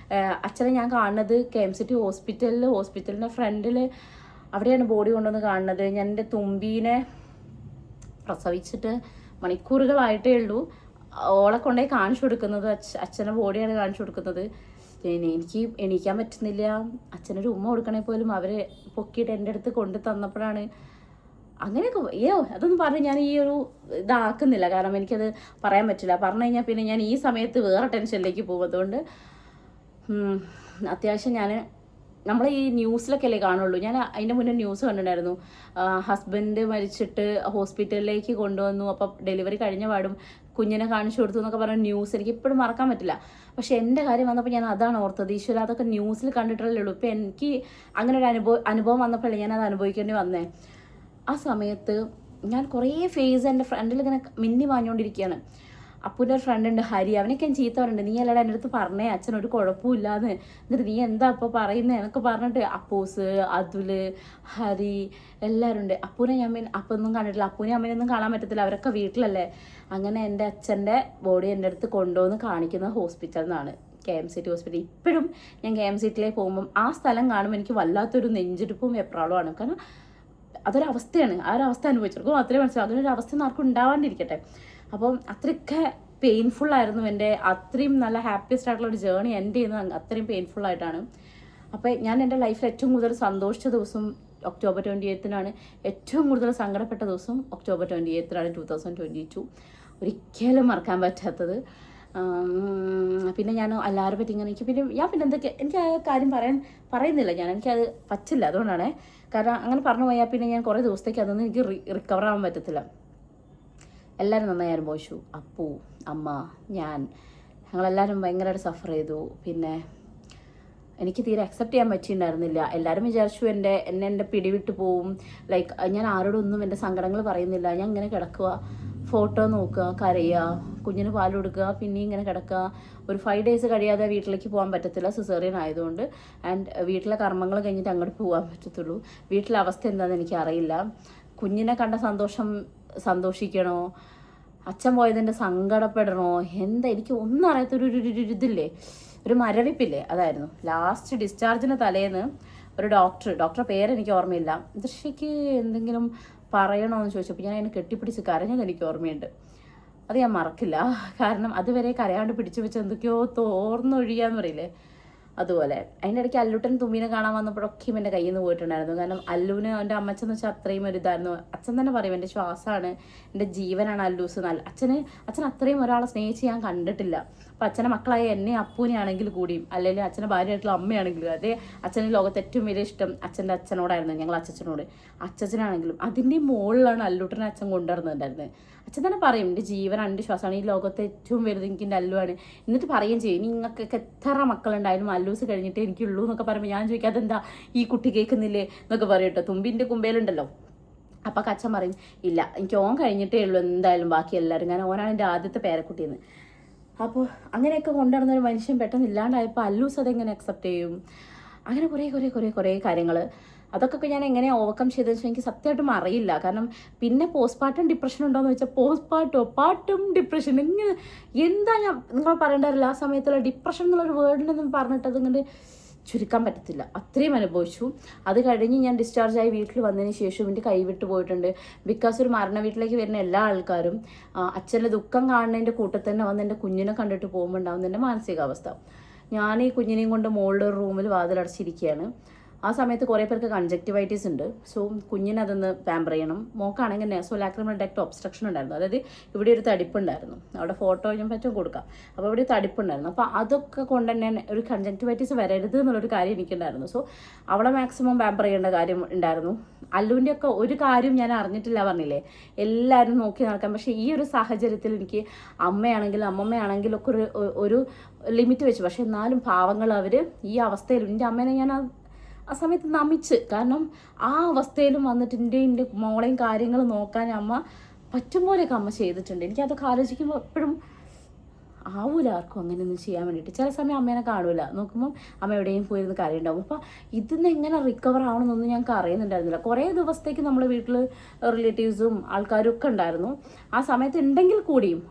അച്ഛനെ ഞാൻ കാണുന്നത് KMCT ഹോസ്പിറ്റലിൻ്റെ ഫ്രണ്ടിൽ അവിടെയാണ് ബോഡി കൊണ്ടുവന്ന് കാണുന്നത്. ഞാൻ എൻ്റെ തുമ്പീനെ പ്രസവിച്ചിട്ട് മണിക്കൂറുകളായിട്ടേ ഉള്ളൂ ഓളെ കൊണ്ടുപോയി കാണിച്ചു കൊടുക്കുന്നത്. അച്ഛൻ്റെ ബോഡിയാണ് കാണിച്ചു കൊടുക്കുന്നത്. എനിക്ക് എണീക്കാൻ പറ്റുന്നില്ല. അച്ഛനൊരു ഉമ്മ കൊടുക്കണേ പോലും അവരെ പൊക്കിയിട്ട് എൻ്റെ അടുത്ത് കൊണ്ടു തന്നപ്പോഴാണ് അങ്ങനെയൊക്കെ. അതൊന്നും പറഞ്ഞ് ഞാൻ ഈ ഒരു ഇതാക്കുന്നില്ല. കാരണം എനിക്കത് പറയാൻ പറ്റില്ല. പറഞ്ഞു കഴിഞ്ഞാൽ പിന്നെ ഞാൻ ഈ സമയത്ത് വേറെ ടെൻഷനിലേക്ക് പോകും. അതുകൊണ്ട് അത്യാവശ്യം നമ്മൾ ഈ ന്യൂസിലൊക്കെ അല്ലേ കാണുള്ളൂ. ഞാൻ അതിൻ്റെ മുന്നേ ന്യൂസ് കണ്ടിട്ടുണ്ടായിരുന്നു. ഹസ്ബൻഡ് മരിച്ചിട്ട് ഹോസ്പിറ്റലിലേക്ക് കൊണ്ടുവന്നു. അപ്പം ഡെലിവറി കഴിഞ്ഞ പാടും കുഞ്ഞിനെ കാണിച്ചു കൊടുത്തു എന്നൊക്കെ പറഞ്ഞ ന്യൂസ് എനിക്ക് ഇപ്പോഴും മറക്കാൻ പറ്റില്ല. പക്ഷെ എൻ്റെ കാര്യം വന്നപ്പോൾ ഞാൻ അതാണ് ഓർത്തത്. ഈശ്വര, അതൊക്കെ ന്യൂസിൽ കണ്ടിട്ടല്ലേ ഉള്ളൂ. ഇപ്പം എനിക്ക് അങ്ങനെ ഒരു അനുഭവം വന്നപ്പോഴല്ലേ ഞാനത് അനുഭവിക്കേണ്ടി വന്നേ. ആ സമയത്ത് ഞാൻ കുറേ ഫേസ് എൻ്റെ ഫ്രണ്ടിൽ ഇങ്ങനെ മിന്നി വാങ്ങിക്കൊണ്ടിരിക്കുകയാണ്. അപ്പൂൻ്റെ ഒരു ഫ്രണ്ട് ഉണ്ട് ഹരി, അവനൊക്കെ ഞാൻ ചീത്ത പറയുന്നുണ്ട്. നീ അല്ലടാ എൻ്റെ അടുത്ത് പറഞ്ഞേ അച്ഛനൊരു കുഴപ്പമില്ലാന്ന്, എന്നിട്ട് നീ എന്താ അപ്പോൾ പറയുന്നത് എന്നൊക്കെ പറഞ്ഞിട്ട് അപ്പൂസ്, അതുല്, ഹരി എല്ലാവരും ഉണ്ട്. അപ്പൂനെ ഞാൻ അപ്പൊന്നും കണ്ടിട്ടില്ല. അപ്പൂനെ അമ്മേനൊന്നും കാണാൻ പറ്റത്തില്ല, അവരൊക്കെ വീട്ടിലല്ലേ. അങ്ങനെ എൻ്റെ അച്ഛൻ്റെ ബോഡി എൻ്റെ അടുത്ത് കൊണ്ടുവന്ന് കാണിക്കുന്ന ഹോസ്പിറ്റലിൽ നിന്നാണ്, KMCT ഹോസ്പിറ്റൽ. ഇപ്പോഴും ഞാൻ KMCTയിലേക്ക് പോകുമ്പം ആ സ്ഥലം കാണുമ്പോൾ എനിക്ക് വല്ലാത്തൊരു നെഞ്ചിടിപ്പും വെപ്രാളമാണ്. കാരണം അതൊരവസ്ഥയാണ്. ആ ഒരു അവസ്ഥ അനുഭവിച്ചെടുക്കും അത്രയും മനസ്സിലാവും. അതിനൊരു അവസ്ഥ ഒന്നും ആർക്കും ഉണ്ടാവാണ്ടിരിക്കട്ടെ. അപ്പം അത്രയൊക്കെ പെയിൻഫുള്ളായിരുന്നു. എൻ്റെ അത്രയും നല്ല ഹാപ്പിയസ്റ്റ് ആയിട്ടുള്ള ഒരു ജേണി എൻഡ് ചെയ്യുന്നത് അത്രയും പെയിൻഫുള്ളായിട്ടാണ്. അപ്പോൾ ഞാൻ എൻ്റെ ലൈഫിൽ ഏറ്റവും കൂടുതൽ സന്തോഷിച്ച ദിവസം October 28 ഏറ്റവും കൂടുതൽ സങ്കടപ്പെട്ട ദിവസം October 28 2022. ഒരിക്കലും മറക്കാൻ പറ്റാത്തത്. പിന്നെ ഞാൻ എല്ലാവരും പറ്റി ഇങ്ങനെ എന്തൊക്കെ എനിക്ക് ആ കാര്യം പറയുന്നില്ല. എനിക്കത് പറ്റില്ല. അതുകൊണ്ടാണ്. കാരണം അങ്ങനെ പറഞ്ഞു പോയാൽ പിന്നെ ഞാൻ കുറേ ദിവസത്തേക്ക് അതൊന്നും എനിക്ക് റിക്കവർ ആവാൻ പറ്റത്തില്ല. എല്ലാവരും നന്നായി അനുഭവിച്ചു. അപ്പു, അമ്മ, ഞങ്ങളെല്ലാവരും ഭയങ്കരമായിട്ട് സഫർ ചെയ്തു. പിന്നെ എനിക്ക് തീരെ അക്സെപ്റ്റ് ചെയ്യാൻ പറ്റിയിട്ടുണ്ടായിരുന്നില്ല. എല്ലാവരും വിചാരിച്ചു എന്നെ പിടിവിട്ട് പോവും. ലൈക്ക് ഞാൻ ആരോടൊന്നും എൻ്റെ സങ്കടങ്ങൾ പറയുന്നില്ല. ഞാൻ ഇങ്ങനെ കിടക്കുക, ഫോട്ടോ നോക്കുക, കരയുക, കുഞ്ഞിന് പാൽ കൊടുക്കുക, പിന്നെ ഇങ്ങനെ കിടക്കുക. ഒരു 5 days കഴിയാതെ വീട്ടിലേക്ക് പോകാൻ പറ്റത്തില്ല, സിസേറിയൻ ആയതുകൊണ്ട്. ആൻഡ് വീട്ടിലെ കർമ്മങ്ങൾ കഴിഞ്ഞിട്ട് അങ്ങോട്ട് പോകാൻ പറ്റത്തുള്ളൂ. വീട്ടിലെ അവസ്ഥ എന്താണെന്ന് എനിക്കറിയില്ല. കുഞ്ഞിനെ കണ്ട സന്തോഷിക്കണോ, അച്ഛൻ പോയതിൻ്റെ സങ്കടപ്പെടണോ, എന്താ എനിക്ക് ഒന്നും അറിയാത്തൊരു ഇതില്ലേ, ഒരു മരവിപ്പില്ലേ, അതായിരുന്നു. ലാസ്റ്റ് ഡിസ്ചാർജിന് തലേന്ന് ഒരു ഡോക്ടറുടെ പേരെനിക്ക് ഓർമ്മയില്ല, ദൃശ്യക്ക് എന്തെങ്കിലും പറയണമെന്ന് ചോദിച്ചപ്പോൾ ഞാൻ അതിനെ കെട്ടിപ്പിടിച്ച് കരഞ്ഞത് എനിക്ക് ഓർമ്മയുണ്ട്. അത് ഞാൻ മറക്കില്ല. കാരണം അതുവരെ കരയാണ്ട് പിടിച്ചു വെച്ച് എന്തൊക്കെയോ തോർന്നൊഴിയാന്ന് പറയില്ലേ, അതുപോലെ. അതിൻ്റെ ഇടയ്ക്ക് അല്ലൂട്ടൻ തുമ്മീനെ കാണാൻ വന്നപ്പോഴൊക്കെയും എൻ്റെ കയ്യിൽ നിന്ന് പോയിട്ടുണ്ടായിരുന്നു. കാരണം അല്ലുവിന് എൻ്റെ അമ്മച്ചെന്ന് വെച്ചാൽ അത്രയും ഒരു ഇതായിരുന്നു. അച്ഛൻ തന്നെ പറയും എൻ്റെ ശ്വാസമാണ്, എൻ്റെ ജീവനാണ് അല്ലൂസ്. അച്ഛൻ അത്രയും ഒരാളെ സ്നേഹിച്ച് ഞാൻ കണ്ടിട്ടില്ല. അപ്പം അച്ഛൻ്റെ മക്കളായ എന്നെ അപ്പൂനെ ആണെങ്കിൽ കൂടിയും, അല്ലെങ്കിൽ അച്ഛൻ്റെ ഭാര്യയായിട്ടുള്ള അമ്മയാണെങ്കിലും, അതേ അച്ഛന് ലോകത്ത് ഏറ്റവും വലിയ ഇഷ്ടം അച്ഛൻ്റെ അച്ഛനോടായിരുന്നു, ഞങ്ങൾ അച്ഛനാണെങ്കിലും അതിൻ്റെ മുകളിലാണ് അല്ലൂട്ടനെ അച്ഛൻ കൊണ്ടുവരുന്നുണ്ടായിരുന്നത്. അച്ഛൻ തന്നെ പറയും എൻ്റെ ജീവനാണ്, എൻ്റെ ശ്വാസമാണ്, ഈ ലോകത്തെ ഏറ്റവും വലുത് എനിക്ക് എൻ്റെ അല്ലുവാണ്. എന്നിട്ട് പറയുകയും ചെയ്യും നിങ്ങൾക്കൊക്കെ എത്ര മക്കളുണ്ടായാലും അല്ലൂസ് കഴിഞ്ഞിട്ടേ എനിക്കുള്ളൂ എന്നൊക്കെ പറയുമ്പോൾ ഞാൻ ചോദിക്കാം അതെന്താ ഈ കുട്ടി കേൾക്കുന്നില്ലേ എന്നൊക്കെ പറയും കേട്ടോ. തുമ്പിൻ്റെ കുമ്പേലുണ്ടല്ലോ. അപ്പം അച്ഛൻ പറയും ഇല്ല എനിക്ക് ഓൻ കഴിഞ്ഞിട്ടേ ഉള്ളൂ എന്തായാലും ബാക്കി എല്ലാവരും, കാരണം ഓനാണ് എൻ്റെ ആദ്യത്തെ പേരക്കുട്ടിയെന്ന്. അപ്പോൾ അങ്ങനെയൊക്കെ കൊണ്ടുവരുന്നൊരു മനുഷ്യൻ പെട്ടെന്ന് ഇല്ലാണ്ടായപ്പോൾ അല്ലൂസ് അതെങ്ങനെ അക്സെപ്റ്റ് ചെയ്യും? അങ്ങനെ കുറേ കാര്യങ്ങൾ. അതൊക്കെ ഞാൻ എങ്ങനെ ഓവർകം ചെയ്തതെന്ന് വെച്ചാൽ എനിക്ക് സത്യമായിട്ടും അറിയില്ല. കാരണം പിന്നെ പോസ്റ്റ്മോർട്ടം ഡിപ്രഷൻ ഉണ്ടോയെന്ന് വെച്ചാൽ പാട്ടും ഡിപ്രഷൻ എന്താ ഞാൻ നിങ്ങൾ പറയേണ്ടതല്ല. ആ സമയത്തുള്ള ഡിപ്രഷൻ എന്നുള്ളൊരു വേർഡിനൊന്നും പറഞ്ഞിട്ട് അതിങ്ങോട്ട് ചുരുക്കാൻ പറ്റത്തില്ല, അത്രയും അനുഭവിച്ചു. അത് കഴിഞ്ഞ് ഞാൻ ഡിസ്ചാർജായി വീട്ടിൽ വന്നതിന് ശേഷം എൻ്റെ കൈവിട്ട് പോയിട്ടുണ്ട്. ബിക്കോസ് ഒരു മരണ വീട്ടിലേക്ക് വരുന്ന എല്ലാ ആൾക്കാരും അച്ഛൻ്റെ ദുഃഖം കാണുന്നതിൻ്റെ കൂട്ടത്തിൽ തന്നെ വന്ന് എൻ്റെ കുഞ്ഞിനെ കണ്ടിട്ട് പോകുമ്പോൾ ഉണ്ടാകുന്ന എൻ്റെ മാനസികാവസ്ഥ. ഞാൻ ഈ കുഞ്ഞിനെയും കൊണ്ട് മുകളിൽ ഒരു റൂമിൽ വാതിലടച്ചിരിക്കുകയാണ്. ആ സമയത്ത് കുറേ പേർക്ക് കൺജക്റ്റിവൈറ്റിസ് ഉണ്ട്. സോ കുഞ്ഞിനെ അതൊന്ന് പാമ്പർ ചെയ്യണം. മോക്കാണെങ്കിൽ നെസോലാക്രിമൽ ഡക്ട് ഒബ്സ്ട്രക്ഷൻ ഉണ്ടായിരുന്നു. അതായത് ഇവിടെ ഒരു തടിപ്പുണ്ടായിരുന്നു. അവിടെ ഫോട്ടോ ഞാൻ പറ്റും കൊടുക്കാം. അപ്പോൾ ഇവിടെ തടിപ്പുണ്ടായിരുന്നു. അപ്പോൾ അതൊക്കെ കൊണ്ട് തന്നെ ഒരു കൺജക്റ്റിവൈറ്റിസ് വരരുത് എന്നുള്ളൊരു കാര്യം എനിക്കുണ്ടായിരുന്നു. സോ അവളെ മാക്സിമം പാമ്പർ ചെയ്യേണ്ട കാര്യം ഉണ്ടായിരുന്നു. അല്ലുവിൻ്റെ ഒക്കെ ഒരു കാര്യം ഞാൻ അറിഞ്ഞിട്ടില്ല പറഞ്ഞില്ലേ, എല്ലാവരും നോക്കി നടക്കാം. പക്ഷേ ഈ ഒരു സാഹചര്യത്തിൽ എനിക്ക് അമ്മയാണെങ്കിലും അമ്മമ്മയാണെങ്കിലും ഒക്കെ ഒരു ലിമിറ്റ് വെച്ചു. പക്ഷെ എന്നാലും പാവങ്ങൾ അവർ ഈ അവസ്ഥയിൽ എൻ്റെ അമ്മേനെ ഞാൻ ആ സമയത്ത് നമിച്ച്. കാരണം ആ അവസ്ഥയിലും വന്നിട്ട് എൻ്റെ മോളെയും കാര്യങ്ങൾ നോക്കാൻ അമ്മ പറ്റും പോലെയൊക്കെ അമ്മ ചെയ്തിട്ടുണ്ട്. എനിക്കതൊക്കെ ആലോചിക്കുമ്പോൾ എപ്പോഴും ആവൂല ആർക്കും അങ്ങനെയൊന്നും ചെയ്യാൻ വേണ്ടിയിട്ട്. ചില സമയം അമ്മേനെ കാണൂല, നോക്കുമ്പോൾ അമ്മ എവിടെയും പോയിരുന്ന് കാര്യമുണ്ടാവും. അപ്പോൾ ഇതിന്ന് എങ്ങനെ റിക്കവർ ആവണമെന്നൊന്നും ഞങ്ങൾക്ക് അറിയുന്നുണ്ടായിരുന്നില്ല. കുറേ ദിവസത്തേക്ക് നമ്മുടെ വീട്ടിൽ റിലേറ്റീവ്സും ആൾക്കാരും ഒക്കെ ഉണ്ടായിരുന്നു. ആ സമയത്ത് ഉണ്ടെങ്കിൽ കൂടിയും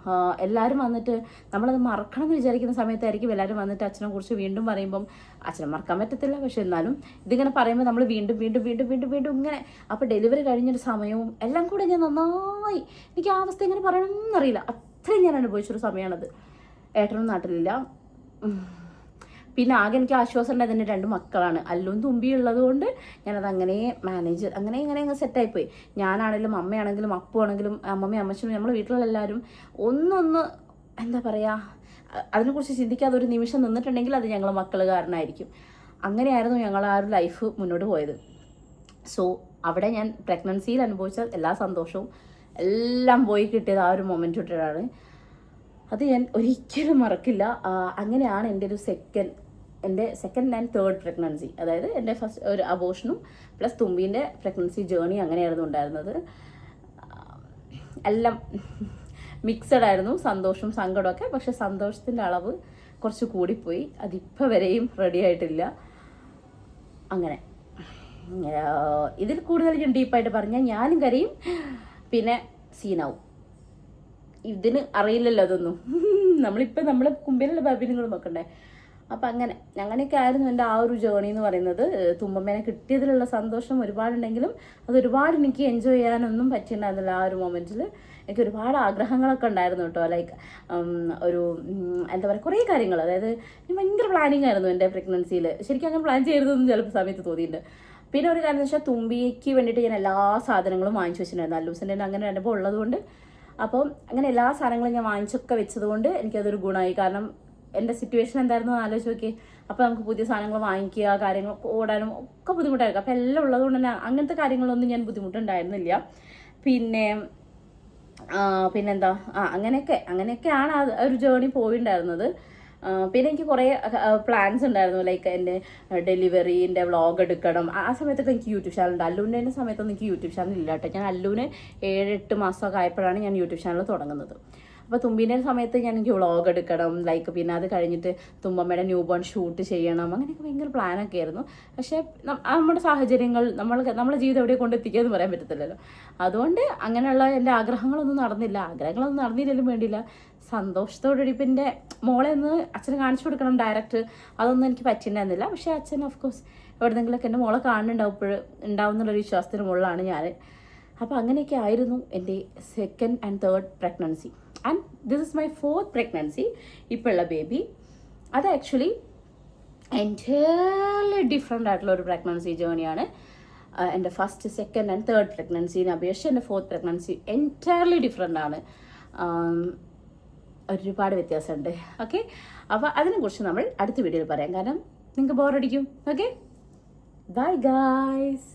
എല്ലാവരും വന്നിട്ട് നമ്മളത് മറക്കണം എന്ന് വിചാരിക്കുന്ന സമയത്തായിരിക്കും എല്ലാവരും വന്നിട്ട് അച്ഛനെ കുറിച്ച് വീണ്ടും പറയുമ്പം അച്ഛനെ മറക്കാൻ പറ്റത്തില്ല. പക്ഷെ എന്നാലും ഇതിങ്ങനെ പറയുമ്പോൾ നമ്മൾ വീണ്ടും വീണ്ടും വീണ്ടും വീണ്ടും വീണ്ടും ഇങ്ങനെ. അപ്പോൾ ഡെലിവറി കഴിഞ്ഞൊരു സമയവും എല്ലാം കൂടെ ഞാൻ നന്നായി, എനിക്ക് ആ അവസ്ഥ എങ്ങനെ പറയണമെന്നറിയില്ല, അത്രയും ഞാൻ അനുഭവിച്ചൊരു സമയമാണത്. ഏട്ടനും നാട്ടിലില്ല. പിന്നെ ആകെ എനിക്ക് ആശ്വാസം ഉണ്ടായത് എൻ്റെ 2 മക്കളാണ്. അല്ലും തുമ്പിയും ഉള്ളത് കൊണ്ട് ഞാനത് അങ്ങനെ മാനേജ് അങ്ങനെ സെറ്റായിപ്പോയി. ഞാനാണെങ്കിലും അമ്മയാണെങ്കിലും അപ്പു ആണെങ്കിലും അമ്മമ്മയും അമ്മച്ചനും നമ്മൾ വീട്ടിലുള്ള എല്ലാവരും ഒന്നൊന്ന് എന്താ പറയുക, അതിനെക്കുറിച്ച് ചിന്തിക്കാതെ ഒരു നിമിഷം നിന്നിട്ടുണ്ടെങ്കിൽ അത് ഞങ്ങൾ മക്കൾ കാരണമായിരിക്കും. അങ്ങനെയായിരുന്നു ഞങ്ങൾ ആ ഒരു ലൈഫ് മുന്നോട്ട് പോയത്. സോ അവിടെ ഞാൻ പ്രഗ്നൻസിയിൽ അനുഭവിച്ച എല്ലാ സന്തോഷവും എല്ലാം പോയി കിട്ടിയത് ആ ഒരു മൊമെൻറ്റ് തൊട്ടിട്ടാണ്. അത് ഞാൻ ഒരിക്കലും മറക്കില്ല. അങ്ങനെയാണ് എൻ്റെ സെക്കൻഡ് ആൻഡ് തേർഡ് പ്രഗ്നൻസി, അതായത് എൻ്റെ ഫസ്റ്റ് ഒരു അബോഷനും പ്ലസ് തുമ്പീൻ്റെ പ്രഗ്നൻസി ജേർണി അങ്ങനെയായിരുന്നു ഉണ്ടായിരുന്നത്. എല്ലാം മിക്സഡ് ആയിരുന്നു, സന്തോഷവും സങ്കടമൊക്കെ. പക്ഷെ സന്തോഷത്തിൻ്റെ അളവ് കുറച്ച് കൂടിപ്പോയി. അതിപ്പോൾ വരെയും റെഡി ആയിട്ടില്ല. അങ്ങനെ ഇതിൽ കൂടുതൽ ഞാൻ ഡീപ്പായിട്ട് പറഞ്ഞാൽ ഞാനും കരയും, പിന്നെ സീനാവും. ഇതിന് അറിയില്ലല്ലോ അതൊന്നും. നമ്മളിപ്പോൾ നമ്മളെ കുമ്പിലുള്ള ബാബിനും നോക്കണ്ടേ. അപ്പം അങ്ങനെയൊക്കെ ആയിരുന്നു എൻ്റെ ആ ഒരു ജേർണി എന്ന് പറയുന്നത്. തുമ്പമ്മേനെ കിട്ടിയതിലുള്ള സന്തോഷം ഒരുപാടുണ്ടെങ്കിലും അതൊരുപാട് എനിക്ക് എൻജോയ് ചെയ്യാനൊന്നും പറ്റിയിട്ടുണ്ടായിരുന്നില്ല. ആ ഒരു മൊമെൻറ്റിൽ എനിക്ക് ഒരുപാട് ആഗ്രഹങ്ങളൊക്കെ ഉണ്ടായിരുന്നു കേട്ടോ. ലൈക്ക് ഒരു എന്താ പറയുക, കുറേ കാര്യങ്ങൾ. അതായത് ഞാൻ ഭയങ്കര പ്ലാനിങ് ആയിരുന്നു എൻ്റെ പ്രഗ്നൻസിയിൽ. ശരിക്കും അങ്ങനെ പ്ലാൻ ചെയ്തതെന്ന് ചിലപ്പോൾ സമയത്ത് തോന്നിയിട്ടുണ്ട്. പിന്നെ ഒരു കാര്യം എന്ന് വെച്ചാൽ തുമ്പിക്ക് വേണ്ടിയിട്ട് ഞാൻ എല്ലാ സാധനങ്ങളും വാങ്ങിച്ചു വെച്ചിട്ടുണ്ടായിരുന്നു. അല്ലൂസിൻ്റെ അങ്ങനെ അനുഭവം ഉള്ളതുകൊണ്ട്. അപ്പം അങ്ങനെ എല്ലാ സാധനങ്ങളും ഞാൻ വാങ്ങിച്ചൊക്കെ വെച്ചതുകൊണ്ട് എനിക്കതൊരു ഗുണമായി. കാരണം എൻ്റെ സിറ്റുവേഷൻ എന്തായിരുന്നു ആലോചിച്ച് നോക്കി. അപ്പോൾ നമുക്ക് പുതിയ സാധനങ്ങൾ വാങ്ങിക്കുക, കാര്യങ്ങൾ ഓടാനും ഒക്കെ ബുദ്ധിമുട്ടായിരിക്കും. അപ്പോൾ എല്ലാം ഉള്ളതുകൊണ്ട് തന്നെ അങ്ങനത്തെ കാര്യങ്ങളൊന്നും ഞാൻ ബുദ്ധിമുട്ടുണ്ടായിരുന്നില്ല. പിന്നെന്താ അങ്ങനെയൊക്കെയാണ് ആ ഒരു ജേർണി പോയിട്ടുണ്ടായിരുന്നത്. പിന്നെ എനിക്ക് കുറേ പ്ലാൻസ് ഉണ്ടായിരുന്നു. ലൈക്ക് എൻ്റെ ഡെലിവറീൻ്റെ വ്ളോഗ് എടുക്കണം. ആ സമയത്തൊക്കെ എനിക്ക് യൂട്യൂബ് ചാനൽ ഉണ്ട്. അല്ലുവിൻ്റെ സമയത്തൊന്നും എനിക്ക് യൂട്യൂബ് ചാനൽ ഇല്ല കേട്ടോ. ഞാൻ അല്ലുവിന് 7-8 മാസമൊക്കെ ആയപ്പോഴാണ് ഞാൻ യൂട്യൂബ് ചാനൽ തുടങ്ങുന്നത്. അപ്പോൾ തുമ്പീൻ്റെ സമയത്ത് എനിക്ക് വ്ളോഗ് എടുക്കണം. ലൈക്ക് പിന്നെ അത് കഴിഞ്ഞിട്ട് തുമ്പമ്മയുടെ ന്യൂ ബോൺ ഷൂട്ട് ചെയ്യണം. അങ്ങനെയൊക്കെ ഭയങ്കര പ്ലാനൊക്കെ ആയിരുന്നു. പക്ഷേ നമ്മുടെ സാഹചര്യങ്ങൾ നമ്മളെ ജീവിതം എവിടെ കൊണ്ടെത്തിക്കുകയെന്ന് പറയാൻ പറ്റത്തില്ലല്ലോ. അതുകൊണ്ട് അങ്ങനെയുള്ള എൻ്റെ ആഗ്രഹങ്ങളൊന്നും നടന്നില്ലെങ്കിലും വേണ്ടിയില്ല. സന്തോഷത്തോടുകൂടി ഇപ്പം എൻ്റെ മോളെ ഒന്ന് അച്ഛനെ കാണിച്ചു കൊടുക്കണം ഡയറക്റ്റ്, അതൊന്നും എനിക്ക് പറ്റിയിട്ടുണ്ടായിരുന്നില്ല. പക്ഷേ അച്ഛൻ ഓഫ്കോഴ്സ് എവിടെന്നെങ്കിലൊക്കെ എൻ്റെ മോളെ ഉണ്ടാവും എന്നുള്ളൊരു വിശ്വാസത്തിന് മുകളിലാണ് ഞാൻ. അപ്പോൾ അങ്ങനെയൊക്കെ ആയിരുന്നു എൻ്റെ second and third pregnancy. And this is my 4th pregnancy. ഇപ്പോൾ ഉള്ള ബേബി അത് ആക്ച്വലി എൻറ്റയർലി ഡിഫറെൻ്റ് ആയിട്ടുള്ള ഒരു പ്രഗ്നൻസി ജേർണിയാണ്. എൻ്റെ ഫസ്റ്റ്, സെക്കൻഡ് ആൻഡ് തേർഡ് പ്രഗ്നൻസിനെ അപേക്ഷിച്ച് എൻ്റെ 4th പ്രഗ്നൻസി എൻറ്റയർലി ഡിഫറെൻ്റ് ആണ്. ഒരുപാട് വ്യത്യാസമുണ്ട്. ഓക്കെ, അപ്പോൾ അതിനെക്കുറിച്ച് നമ്മൾ അടുത്ത വീഡിയോയിൽ പറയാം. കാരണം നിങ്ങൾക്ക് ബോറടിക്കും. Okay, bye guys.